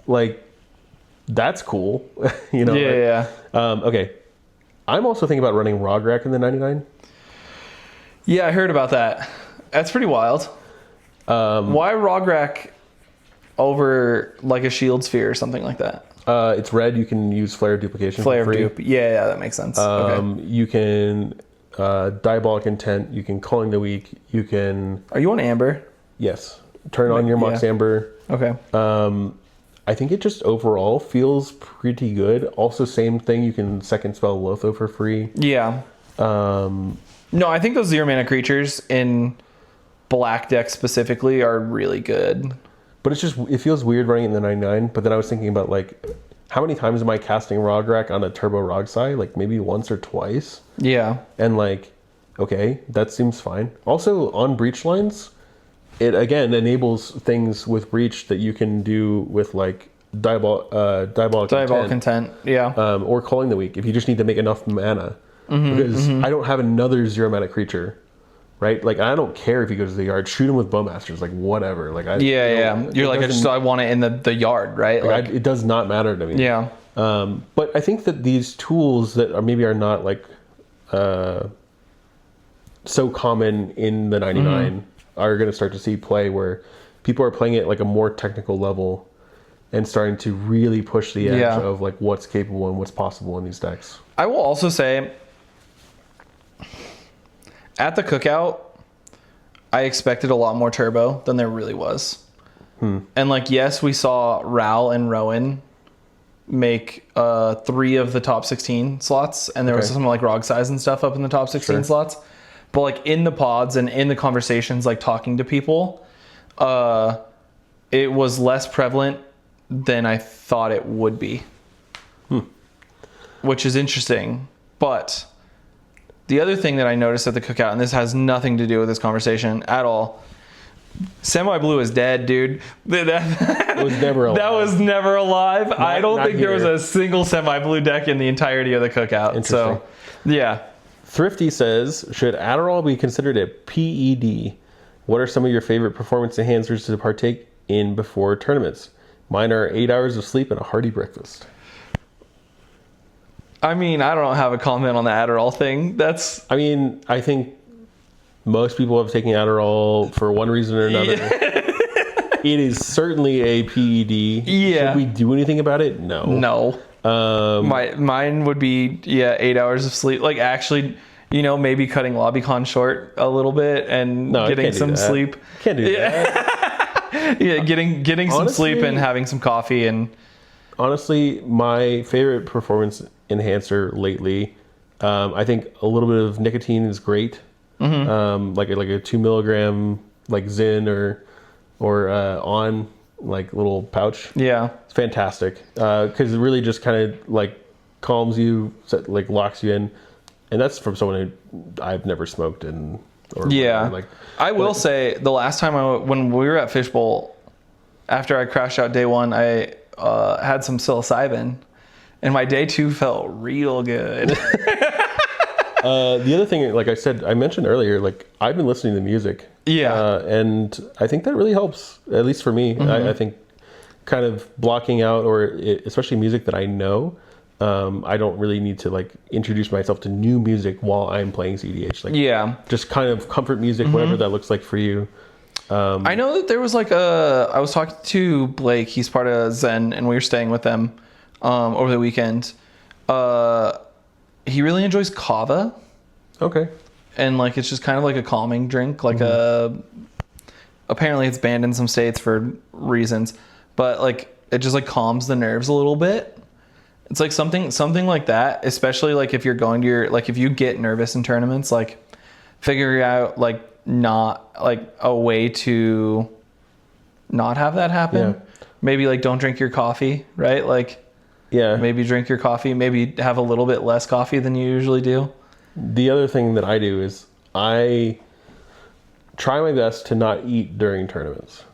Like, that's cool. Yeah. Okay. I'm also thinking about running Rograk in the 99. Yeah, I heard about that. That's pretty wild. Why Rograk over like a Shield Sphere or something like that? It's red. You can use Flare Duplication Flare for free. Dupe. Yeah, that makes sense. Okay. You can Diabolic Intent. You can Calling the Weak. You can... Are you on Amber? Yes. Turn on your Mox Amber. Okay. I think it just overall feels pretty good. Also, same thing. You can second spell Lotho for free. Yeah. No, I think those 0 mana creatures in black deck specifically are really good. But it feels weird running it in the 99. But then I was thinking about like, how many times am I casting Rograk on a Turbo Rogsai? Like maybe once or twice. Yeah. And like, okay, that seems fine. Also on breach lines, it again enables things with breach that you can do with like Diabolic Intent. Yeah. Or Calling the Weak if you just need to make enough mana. Because I don't have another 0 mana creature. Right, like I don't care if he goes to the yard. Shoot him with Bowmasters, like whatever. Like You're like, I want it in the yard, right? Like, it does not matter to me. Yeah. But I think that these tools that are not like so common in the 99 are going to start to see play where people are playing it like a more technical level and starting to really push the edge of like what's capable and what's possible in these decks. I will also say, at the cookout, I expected a lot more turbo than there really was. And like, yes, we saw Ral and Rowan make 3 of the top 16 slots, and there was some like Rog size and stuff up in the top 16 slots. But like in the pods and in the conversations, like talking to people, it was less prevalent than I thought it would be. Which is interesting. But the other thing that I noticed at the cookout, and this has nothing to do with this conversation at all, Semi-Blue is dead, dude. It was never alive. That was never alive. I don't think there was a single Semi-Blue deck in the entirety of the cookout. So, yeah. Thrifty says, should Adderall be considered a PED? What are some of your favorite performance enhancers to partake in before tournaments. Mine are 8 hours of sleep and a hearty breakfast. I mean, I don't have a comment on the Adderall thing. I mean, I think most people have taken Adderall for one reason or another. It is certainly a PED. Yeah. Should we do anything about it? No. Mine would be 8 hours of sleep. Like actually, maybe cutting LobbyCon short a little bit and getting some sleep. Can't do that. Yeah, getting some sleep and having some coffee and. Honestly, my favorite performance enhancer lately, I think a little bit of nicotine is great. Like a 2 milligram like Zyn or on like little pouch. Yeah, it's fantastic because it really just kind of like calms you, like locks you in, and that's from someone who I've never smoked and. I will say the last time when we were at Fishbowl, after I crashed out day one, I had some psilocybin, and my day two felt real good. The other thing, like I said, I mentioned earlier, like I've been listening to music. Yeah. And I think that really helps, at least for me. I think kind of blocking out, especially music that I know, I don't really need to like introduce myself to new music while I'm playing cEDH. Like, just kind of comfort music, whatever that looks like for you. I know that there was like I was talking to Blake, he's part of Zen, and we were staying with them over the weekend. He really enjoys kava. Okay. And like it's just kind of like a calming drink, like apparently it's banned in some states for reasons, but like it just like calms the nerves a little bit. It's like something like that, especially like if you're going to if you get nervous in tournaments, like figure out like not like a way to not have that happen. Yeah. Maybe like don't drink your coffee, right? Like maybe drink your coffee, maybe have a little bit less coffee than you usually do. The other thing that I do is I try my best to not eat during tournaments.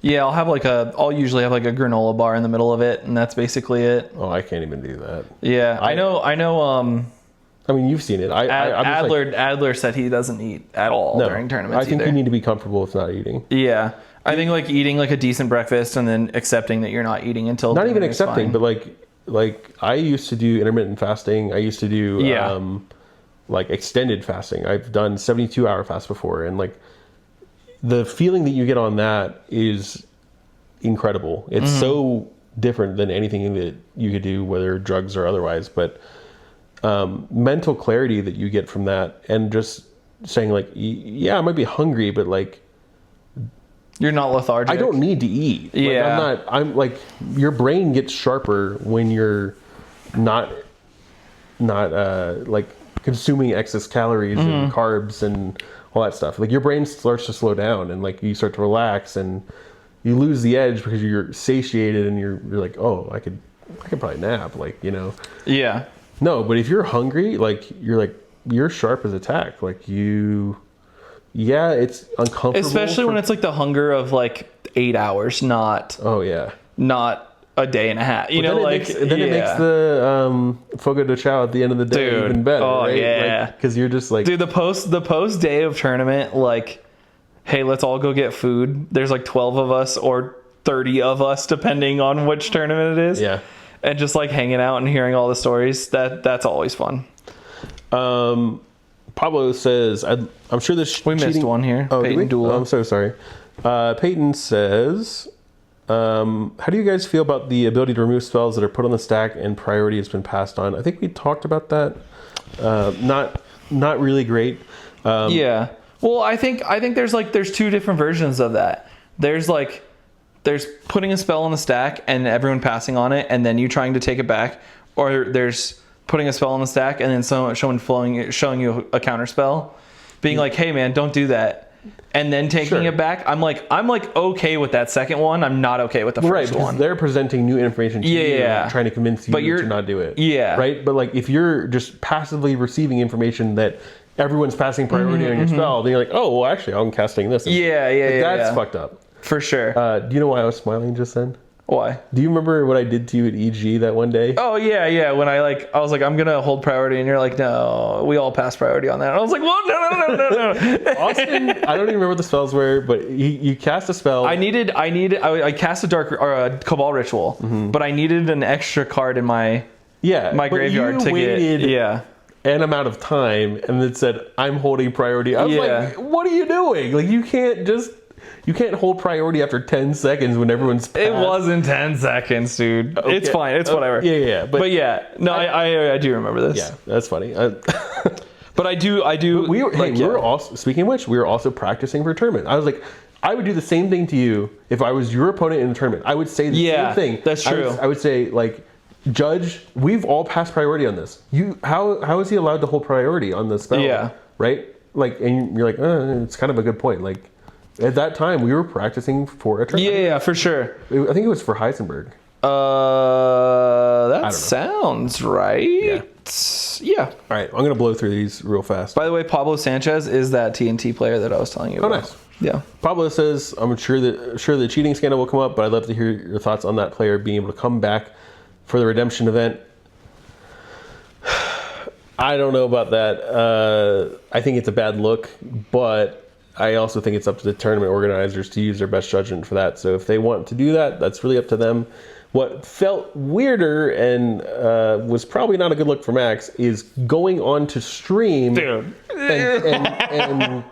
Yeah, I'll usually have like a granola bar in the middle of it, and that's basically it. Oh, I can't even do that. Yeah, I know. I mean, you've seen it. Adler said he doesn't eat at all during tournaments. I think you need to be comfortable with not eating. Yeah, I think like eating like a decent breakfast and then accepting that you're not eating until not even accepting, but like I used to do intermittent fasting. I used to do like extended fasting. I've done 72-hour fast before, and like the feeling that you get on that is incredible. It's so different than anything that you could do, whether drugs or otherwise, but mental clarity that you get from that, and just saying like, I might be hungry, but like you're not lethargic. I don't need to eat. I'm like your brain gets sharper when you're not like consuming excess calories and carbs and all that stuff. Like your brain starts to slow down, and like you start to relax, and you lose the edge because you're satiated, and you're like, oh, I could probably nap, like, Yeah. No, but if you're hungry, like you're sharp as a tack. Like it's uncomfortable. Especially when it's like the hunger of like 8 hours, not a day and a half. It makes the Fogo de Chao at the end of the day even better. Oh, right? yeah. Because you're just like... Dude, the post day of tournament, like, hey, let's all go get food. There's like 12 of us or 30 of us, depending on which tournament it is. Yeah. And just like hanging out and hearing all the stories, that's always fun. Pablo says, I'm sure this... We missed one here. Oh, Peyton Dula. Oh, I'm so sorry. Peyton says... how do you guys feel about the ability to remove spells that are put on the stack and priority has been passed on? I think we talked about that. Not really great. Yeah. Well, I think there's two different versions of that. There's putting a spell on the stack and everyone passing on it, and then you trying to take it back, or there's putting a spell on the stack and then someone showing you a counter spell, being like, hey man, don't do that. And then taking it back, I'm like okay with that second one. I'm not okay with the first one. They're presenting new information to you, trying to convince you to not do it. Yeah. Right? But like if you're just passively receiving information that everyone's passing priority on your spell, then you're like, oh, well, actually, I'm casting this. Yeah. That's fucked up. For sure. Do you know why I was smiling just then? Why? Do you remember what I did to you at EG that one day? Oh yeah. When I was like, I'm gonna hold priority, and you're like, no, we all passed priority on that. And I was like, well, no. Austin, I don't even remember what the spells were, but you cast a spell. I cast a dark or a Cabal Ritual, but I needed an extra card in my graveyard to get an amount of time, and it said I'm holding priority. I was like, what are you doing? Like you can't hold priority after 10 seconds when everyone's passed. It wasn't 10 seconds, dude. Okay. It's fine. It's whatever. Yeah. But yeah, no, I do remember this. Yeah, that's funny. But I do. But we were also, speaking of which, we were also practicing for a tournament. I was like, I would do the same thing to you if I was your opponent in a tournament. I would say the same thing. That's true. I would say, like, Judge, we've all passed priority on this. How is he allowed to hold priority on the spell? Yeah. Right? Like, and you're like, it's kind of a good point. Like, at that time, we were practicing for a tournament. Yeah, for sure. I think it was for Heisenberg. That sounds right. Yeah. All right, I'm gonna blow through these real fast. By the way, Pablo Sanchez is that TNT player that I was telling you about. Oh, nice. Yeah. Pablo says, I'm sure the cheating scandal will come up, but I'd love to hear your thoughts on that player being able to come back for the redemption event. I don't know about that. I think it's a bad look, but I also think it's up to the tournament organizers to use their best judgment for that. So if they want to do that, that's really up to them. What felt weirder and was probably not a good look for Max is going on to stream and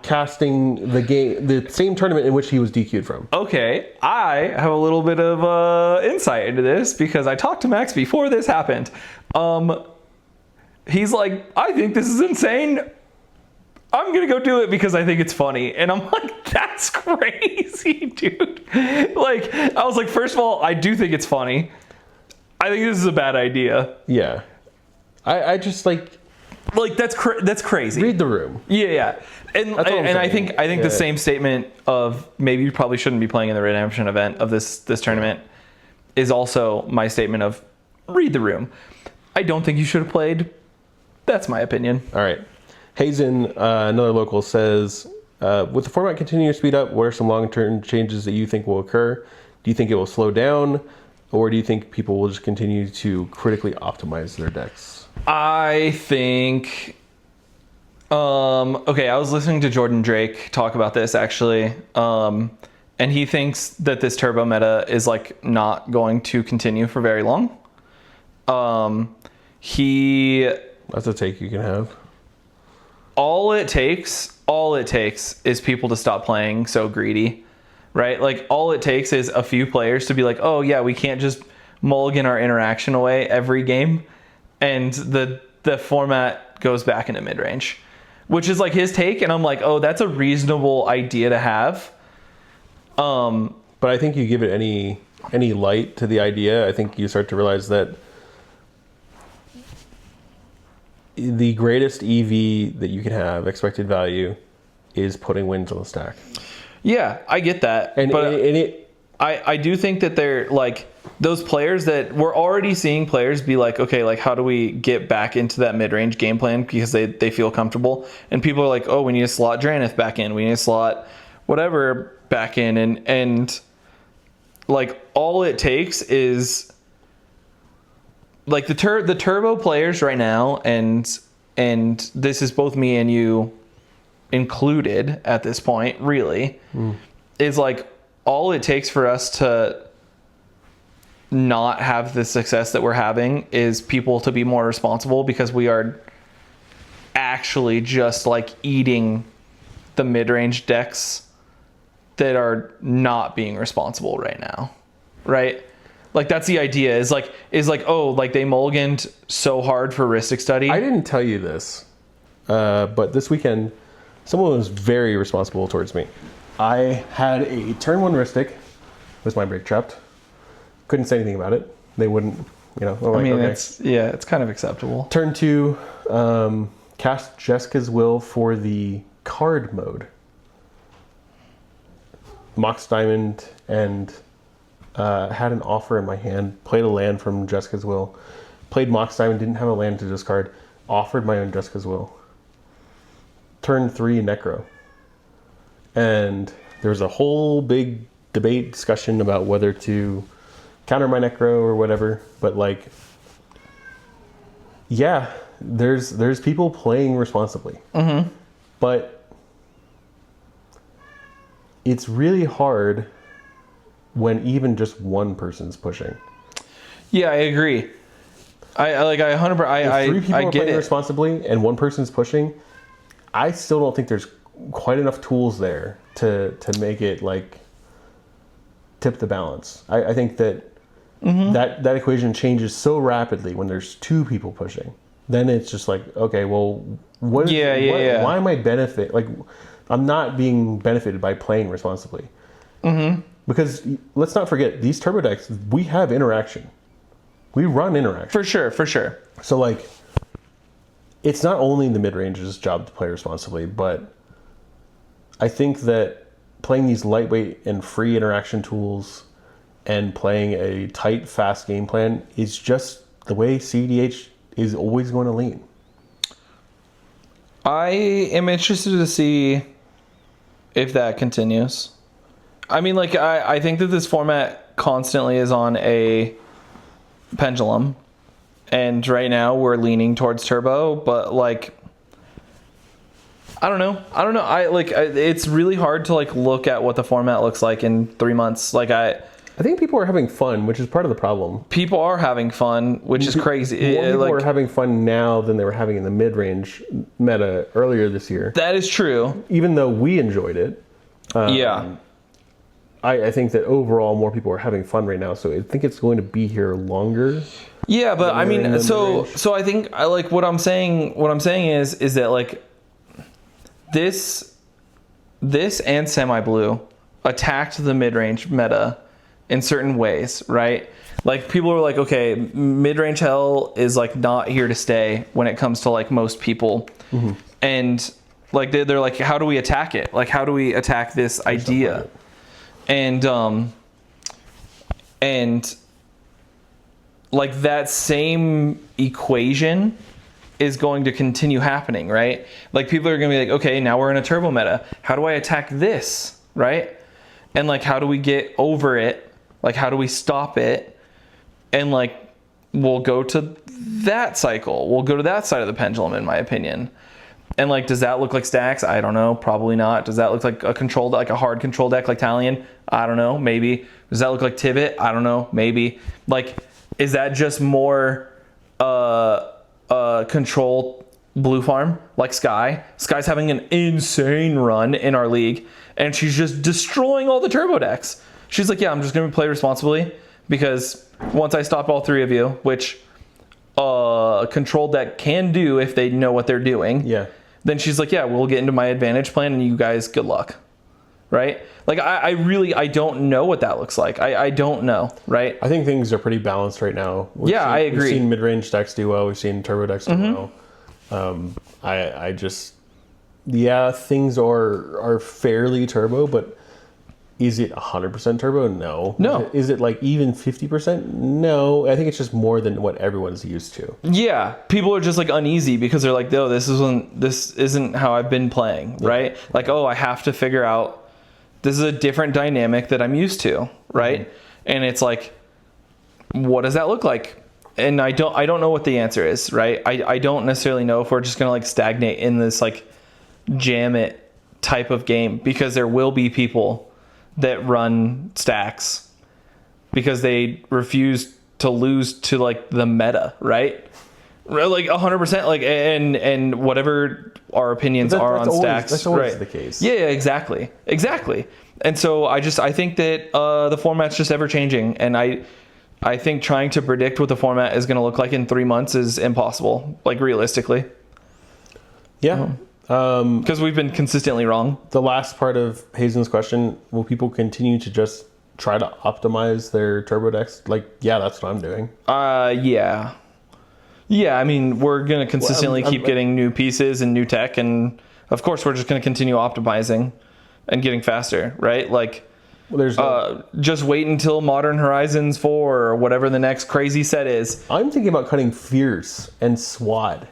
casting the same tournament in which he was DQ'd from. Okay, I have a little bit of insight into this because I talked to Max before this happened. He's like, I think this is insane. I'm going to go do it because I think it's funny. And I'm like, that's crazy, dude. Like, I was like, first of all, I do think it's funny. I think this is a bad idea. Yeah. I just like that's crazy. Read the room. Yeah. And I think the same statement of maybe you probably shouldn't be playing in the redemption event of this tournament is also my statement of read the room. I don't think you should have played. That's my opinion. All right. Hazen, another local, says, with the format continuing to speed up, what are some long-term changes that you think will occur? Do you think it will slow down? Or do you think people will just continue to critically optimize their decks? I think... okay, I was listening to Jordan Drake talk about this, actually. And he thinks that this turbo meta is, like, not going to continue for very long. That's a take you can have. All it takes is people to stop playing so greedy, right? Like, all it takes is a few players to be like, oh yeah, we can't just mulligan our interaction away every game, and the format goes back into mid-range, which is like his take, and I'm like, oh, that's a reasonable idea to have. But I think you give it any light to the idea, I think you start to realize that the greatest EV that you can have, expected value, is putting wins on the stack. Yeah, I get that. I do think that they're like those players that we're already seeing players be like, okay, like how do we get back into that mid-range game plan because they feel comfortable, and people are like, oh, we need to slot Dranith back in, we need to slot whatever back in, and like all it takes is like the turbo players right now, and this is both me and you included at this point, really, is like all it takes for us to not have the success that we're having is people to be more responsible, because we are actually just like eating the mid-range decks that are not being responsible right now, right? Like that's the idea is like oh, like they mulliganed so hard for Rhystic Study. I didn't tell you this, but this weekend someone was very responsible towards me. I had a turn 1 Rhystic with my break trapped. Couldn't say anything about it. They wouldn't, you know. I mean, okay. It's kind of acceptable. Turn 2, cast Jessica's Will for the card mode. Mox Diamond and had an offer in my hand, played a land from Jessica's Will, played Mox Diamond, didn't have a land to discard, offered my own Jessica's Will. Turn 3 Necro. And there was a whole big debate, discussion about whether to counter my necro or whatever. But like, yeah, there's people playing responsibly, but it's really hard when even just one person's pushing. Yeah, I agree. I 100%. If three people I are get playing it. responsibly and one person's pushing, I still don't think there's quite enough tools there to make it like tip the balance. I think that that equation changes so rapidly when there's two people pushing. Then it's just like, okay, well, why am I I'm not being benefited by playing responsibly. Because let's not forget, these turbo decks, we have interaction. We run interaction. For sure. So like, it's not only the mid-range's job to play responsibly, but I think that playing these lightweight and free interaction tools and playing a tight, fast game plan is just the way cEDH is always going to lean. I am interested to see if that continues. I mean, like, I think that this format constantly is on a pendulum, and right now we're leaning towards turbo, but like, I don't know. It's really hard to like look at what the format looks like in 3 months. Like I think people are having fun, which is part of the problem. People are having fun, which is crazy. More people are having fun now than they were having in the mid-range meta earlier this year. That is true. Even though we enjoyed it. Yeah. I think that overall more people are having fun right now, so I think it's going to be here longer. Yeah, but I mean, so I think I like what I'm saying is that like this and semi-blue attacked the mid-range meta in certain ways, right? Like people are like, okay, mid-range hell is like not here to stay when it comes to like most people. And like they're like, how do we attack it? Like how do we attack this idea? And like that same equation is going to continue happening, right? Like people are going to be like, okay, now we're in a turbo meta. How do I attack this, right? And like, how do we get over it? Like, how do we stop it? And like, we'll go to that cycle. We'll go to that side of the pendulum, in my opinion. And like, does that look like stacks? I don't know. Probably not. Does that look like a control, like a hard control deck like Talion? I don't know. Maybe. Does that look like Tibet? I don't know. Maybe. Like, is that just more control blue farm like Sky? Sky's having an insane run in our league, and she's just destroying all the turbo decks. She's like, yeah, I'm just going to play responsibly because once I stop all three of you, which control deck can do if they know what they're doing. Yeah. Then she's like, yeah, we'll get into my advantage plan and you guys, good luck. Right? Like, I don't know what that looks like. I don't know. Right? I think things are pretty balanced right now. I agree. We've seen mid-range decks do well. We've seen turbo decks do well. Things are fairly turbo, but is it 100% turbo? No. No. Is it like even 50%? No. I think it's just more than what everyone's used to. Yeah. People are just like uneasy because they're like, no, this isn't how I've been playing, right? Like, oh, I have to figure out, this is a different dynamic that I'm used to, right? And it's like, what does that look like? And I don't know what the answer is, right? I don't necessarily know if we're just going to like stagnate in this like jam it type of game, because there will be people that run stacks because they refuse to lose to like the meta, right? Like 100%, like and whatever our opinions are on stacks, that's always right? The case. Yeah, exactly. And so I think that the format's just ever changing, and I think trying to predict what the format is going to look like in 3 months is impossible, like realistically. Yeah. Because we've been consistently wrong. The last part of Hazen's question, will people continue to just try to optimize their turbo decks? Like, yeah, that's what I'm doing. Yeah. I mean, we're going to consistently keep getting new pieces and new tech, and of course we're just going to continue optimizing and getting faster, right? Like, just wait until Modern Horizons 4 or whatever the next crazy set is. I'm thinking about cutting Fierce and Swad.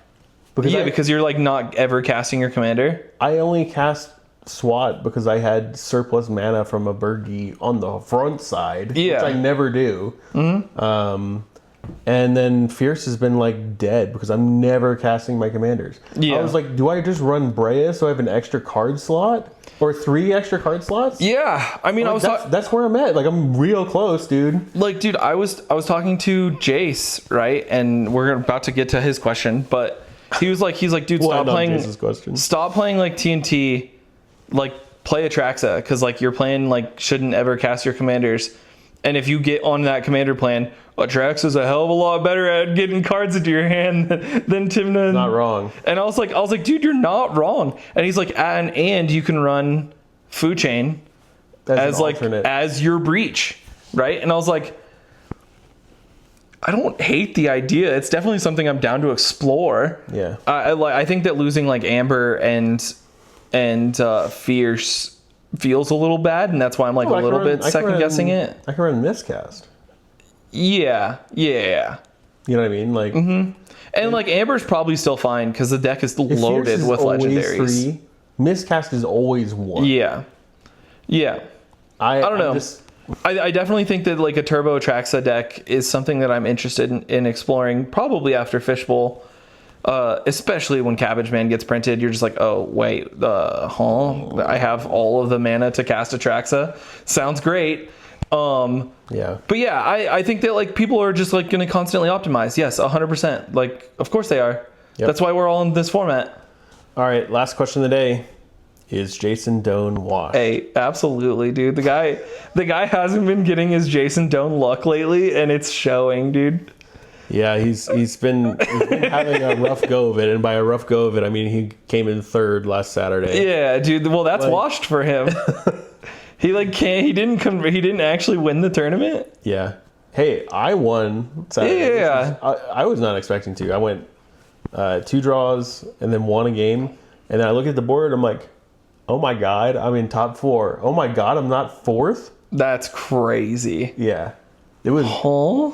Because you're like not ever casting your commander. I only cast SWAT because I had surplus mana from a Burgie on the front side, which I never do. And then Fierce has been like dead because I'm never casting my commanders. I was like, do I just run Brea so I have an extra card slot? Or 3 extra card slots? Yeah. I mean, that's where I'm at. Like, I'm real close, dude. Like, dude, I was talking to Jace, right? And we're about to get to his question, but he was like, dude, stop playing like TNT, like play Atraxa, because like your plan like shouldn't ever cast your commanders. And if you get on that commander plan, Atraxa's a hell of a lot better at getting cards into your hand than Tymna. Not wrong. And I was like, dude, you're not wrong. And he's like, and you can run Fu Chain as your breach, right? And I was like, I don't hate the idea. It's definitely something I'm down to explore. Yeah. I think that losing like Amber and Fierce feels a little bad, and that's why I'm like a little bit second guessing it. I can run Miscast. Yeah. You know what I mean? Like, and like Amber's probably still fine because the deck is loaded with legendaries. 3, Miscast is always 1. Yeah. I don't know. I definitely think that like a Turbo Atraxa deck is something that I'm interested in exploring probably after Fishbowl. Especially when Cabbage Man gets printed, you're just like, oh wait, I have all of the mana to cast Atraxa. Sounds great. Yeah. But yeah, I think that like people are just like going to constantly optimize. Yes, 100%. Like, of course they are. Yep. That's why we're all in this format. All right, last question of the day. Is Jason Doan washed? Hey, absolutely, dude. The guy hasn't been getting his Jason Doan luck lately, and it's showing, dude. Yeah, he's been having a rough go of it, and by a rough go of it, I mean he came in 3rd last Saturday. Yeah, dude. Well, that's washed for him. He didn't actually win the tournament. Yeah. Hey, I won Saturday. Yeah. I was not expecting to. I went 2 draws and then won a game, and then I look at the board. I'm like, oh my god, I'm in top 4. Oh my god, I'm not 4th. That's crazy. Yeah. It was. Huh?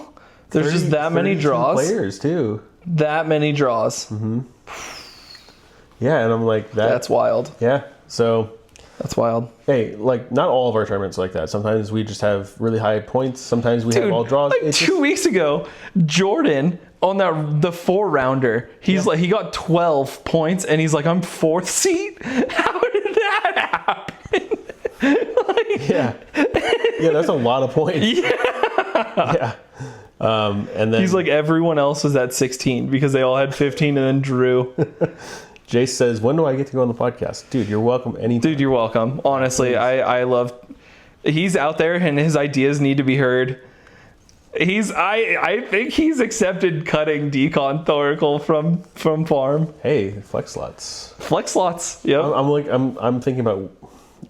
There's just that many draws. Players too. That many draws. Mm-hmm. Yeah, and I'm like that. That's wild. Yeah. So. That's wild. Hey, like not all of our tournaments are like that. Sometimes we just have really high points. Sometimes we have all draws. Like 2 weeks ago, Jordan on the 4-rounder, he got 12 points, and he's like, I'm 4th seed. How did that happen? Yeah, that's a lot of points. Yeah. And then he's like, everyone else was at 16 because they all had 15 and then drew. Jace says, when do I get to go on the podcast? Dude, you're welcome anytime. Dude, you're welcome. Honestly, I love... He's out there and his ideas need to be heard. I think he's accepted cutting Decon Thoracle from farm. Hey, flex slots. Flex slots, yep. I'm thinking about...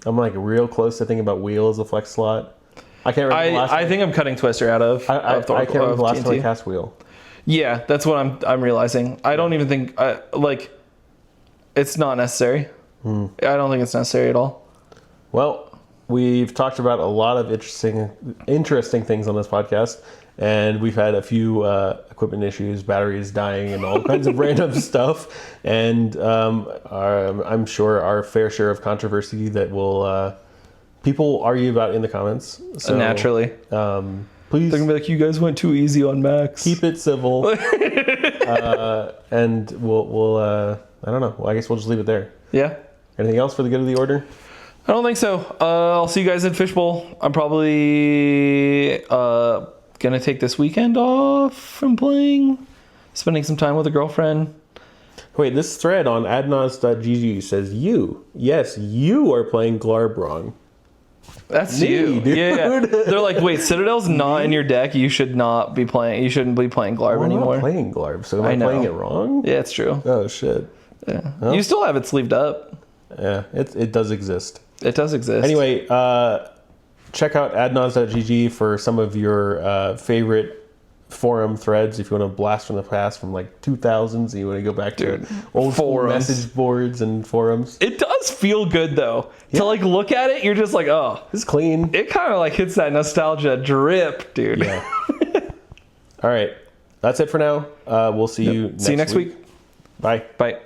I'm like real close to thinking about Wheel as a flex slot. I can't remember the last I think I'm cutting Twister out of I can't remember the last time I cast Wheel. Yeah, that's what I'm realizing. I don't even think... It's not necessary. I don't think it's necessary at all. Well, we've talked about a lot of interesting things on this podcast, and we've had a few equipment issues, batteries dying, and all kinds of random stuff. And I'm sure our fair share of controversy that will people argue about in the comments. So, naturally. Please. They're gonna be like, you guys went too easy on Max. Keep it civil. And we'll I don't know. Well, I guess we'll just leave it there. Yeah. Anything else for the good of the order? I don't think so. I'll see you guys at Fishbowl. I'm probably gonna take this weekend off from playing, spending some time with a girlfriend. Wait, this thread on adnos.gg says you are playing Glarb wrong. That's you, dude. Yeah. They're like, wait, Citadel's not in your deck. You shouldn't be playing Glarb anymore. I'm not playing Glarb, so am I playing it wrong? Yeah, it's true. Oh shit. Yeah. Well, you still have it sleeved up. Yeah, it does exist. It does exist. Anyway, check out adnos.gg for some of your favorite forum threads if you want to blast from the past from like 2000s. You want to go back to old forums, message boards and forums. It does feel good though. Yeah. To like look at it, you're just like, oh, it's clean. It kind of like hits that nostalgia drip, dude. Yeah. All right, that's it for now. We'll see you. See you next week. Bye. Bye.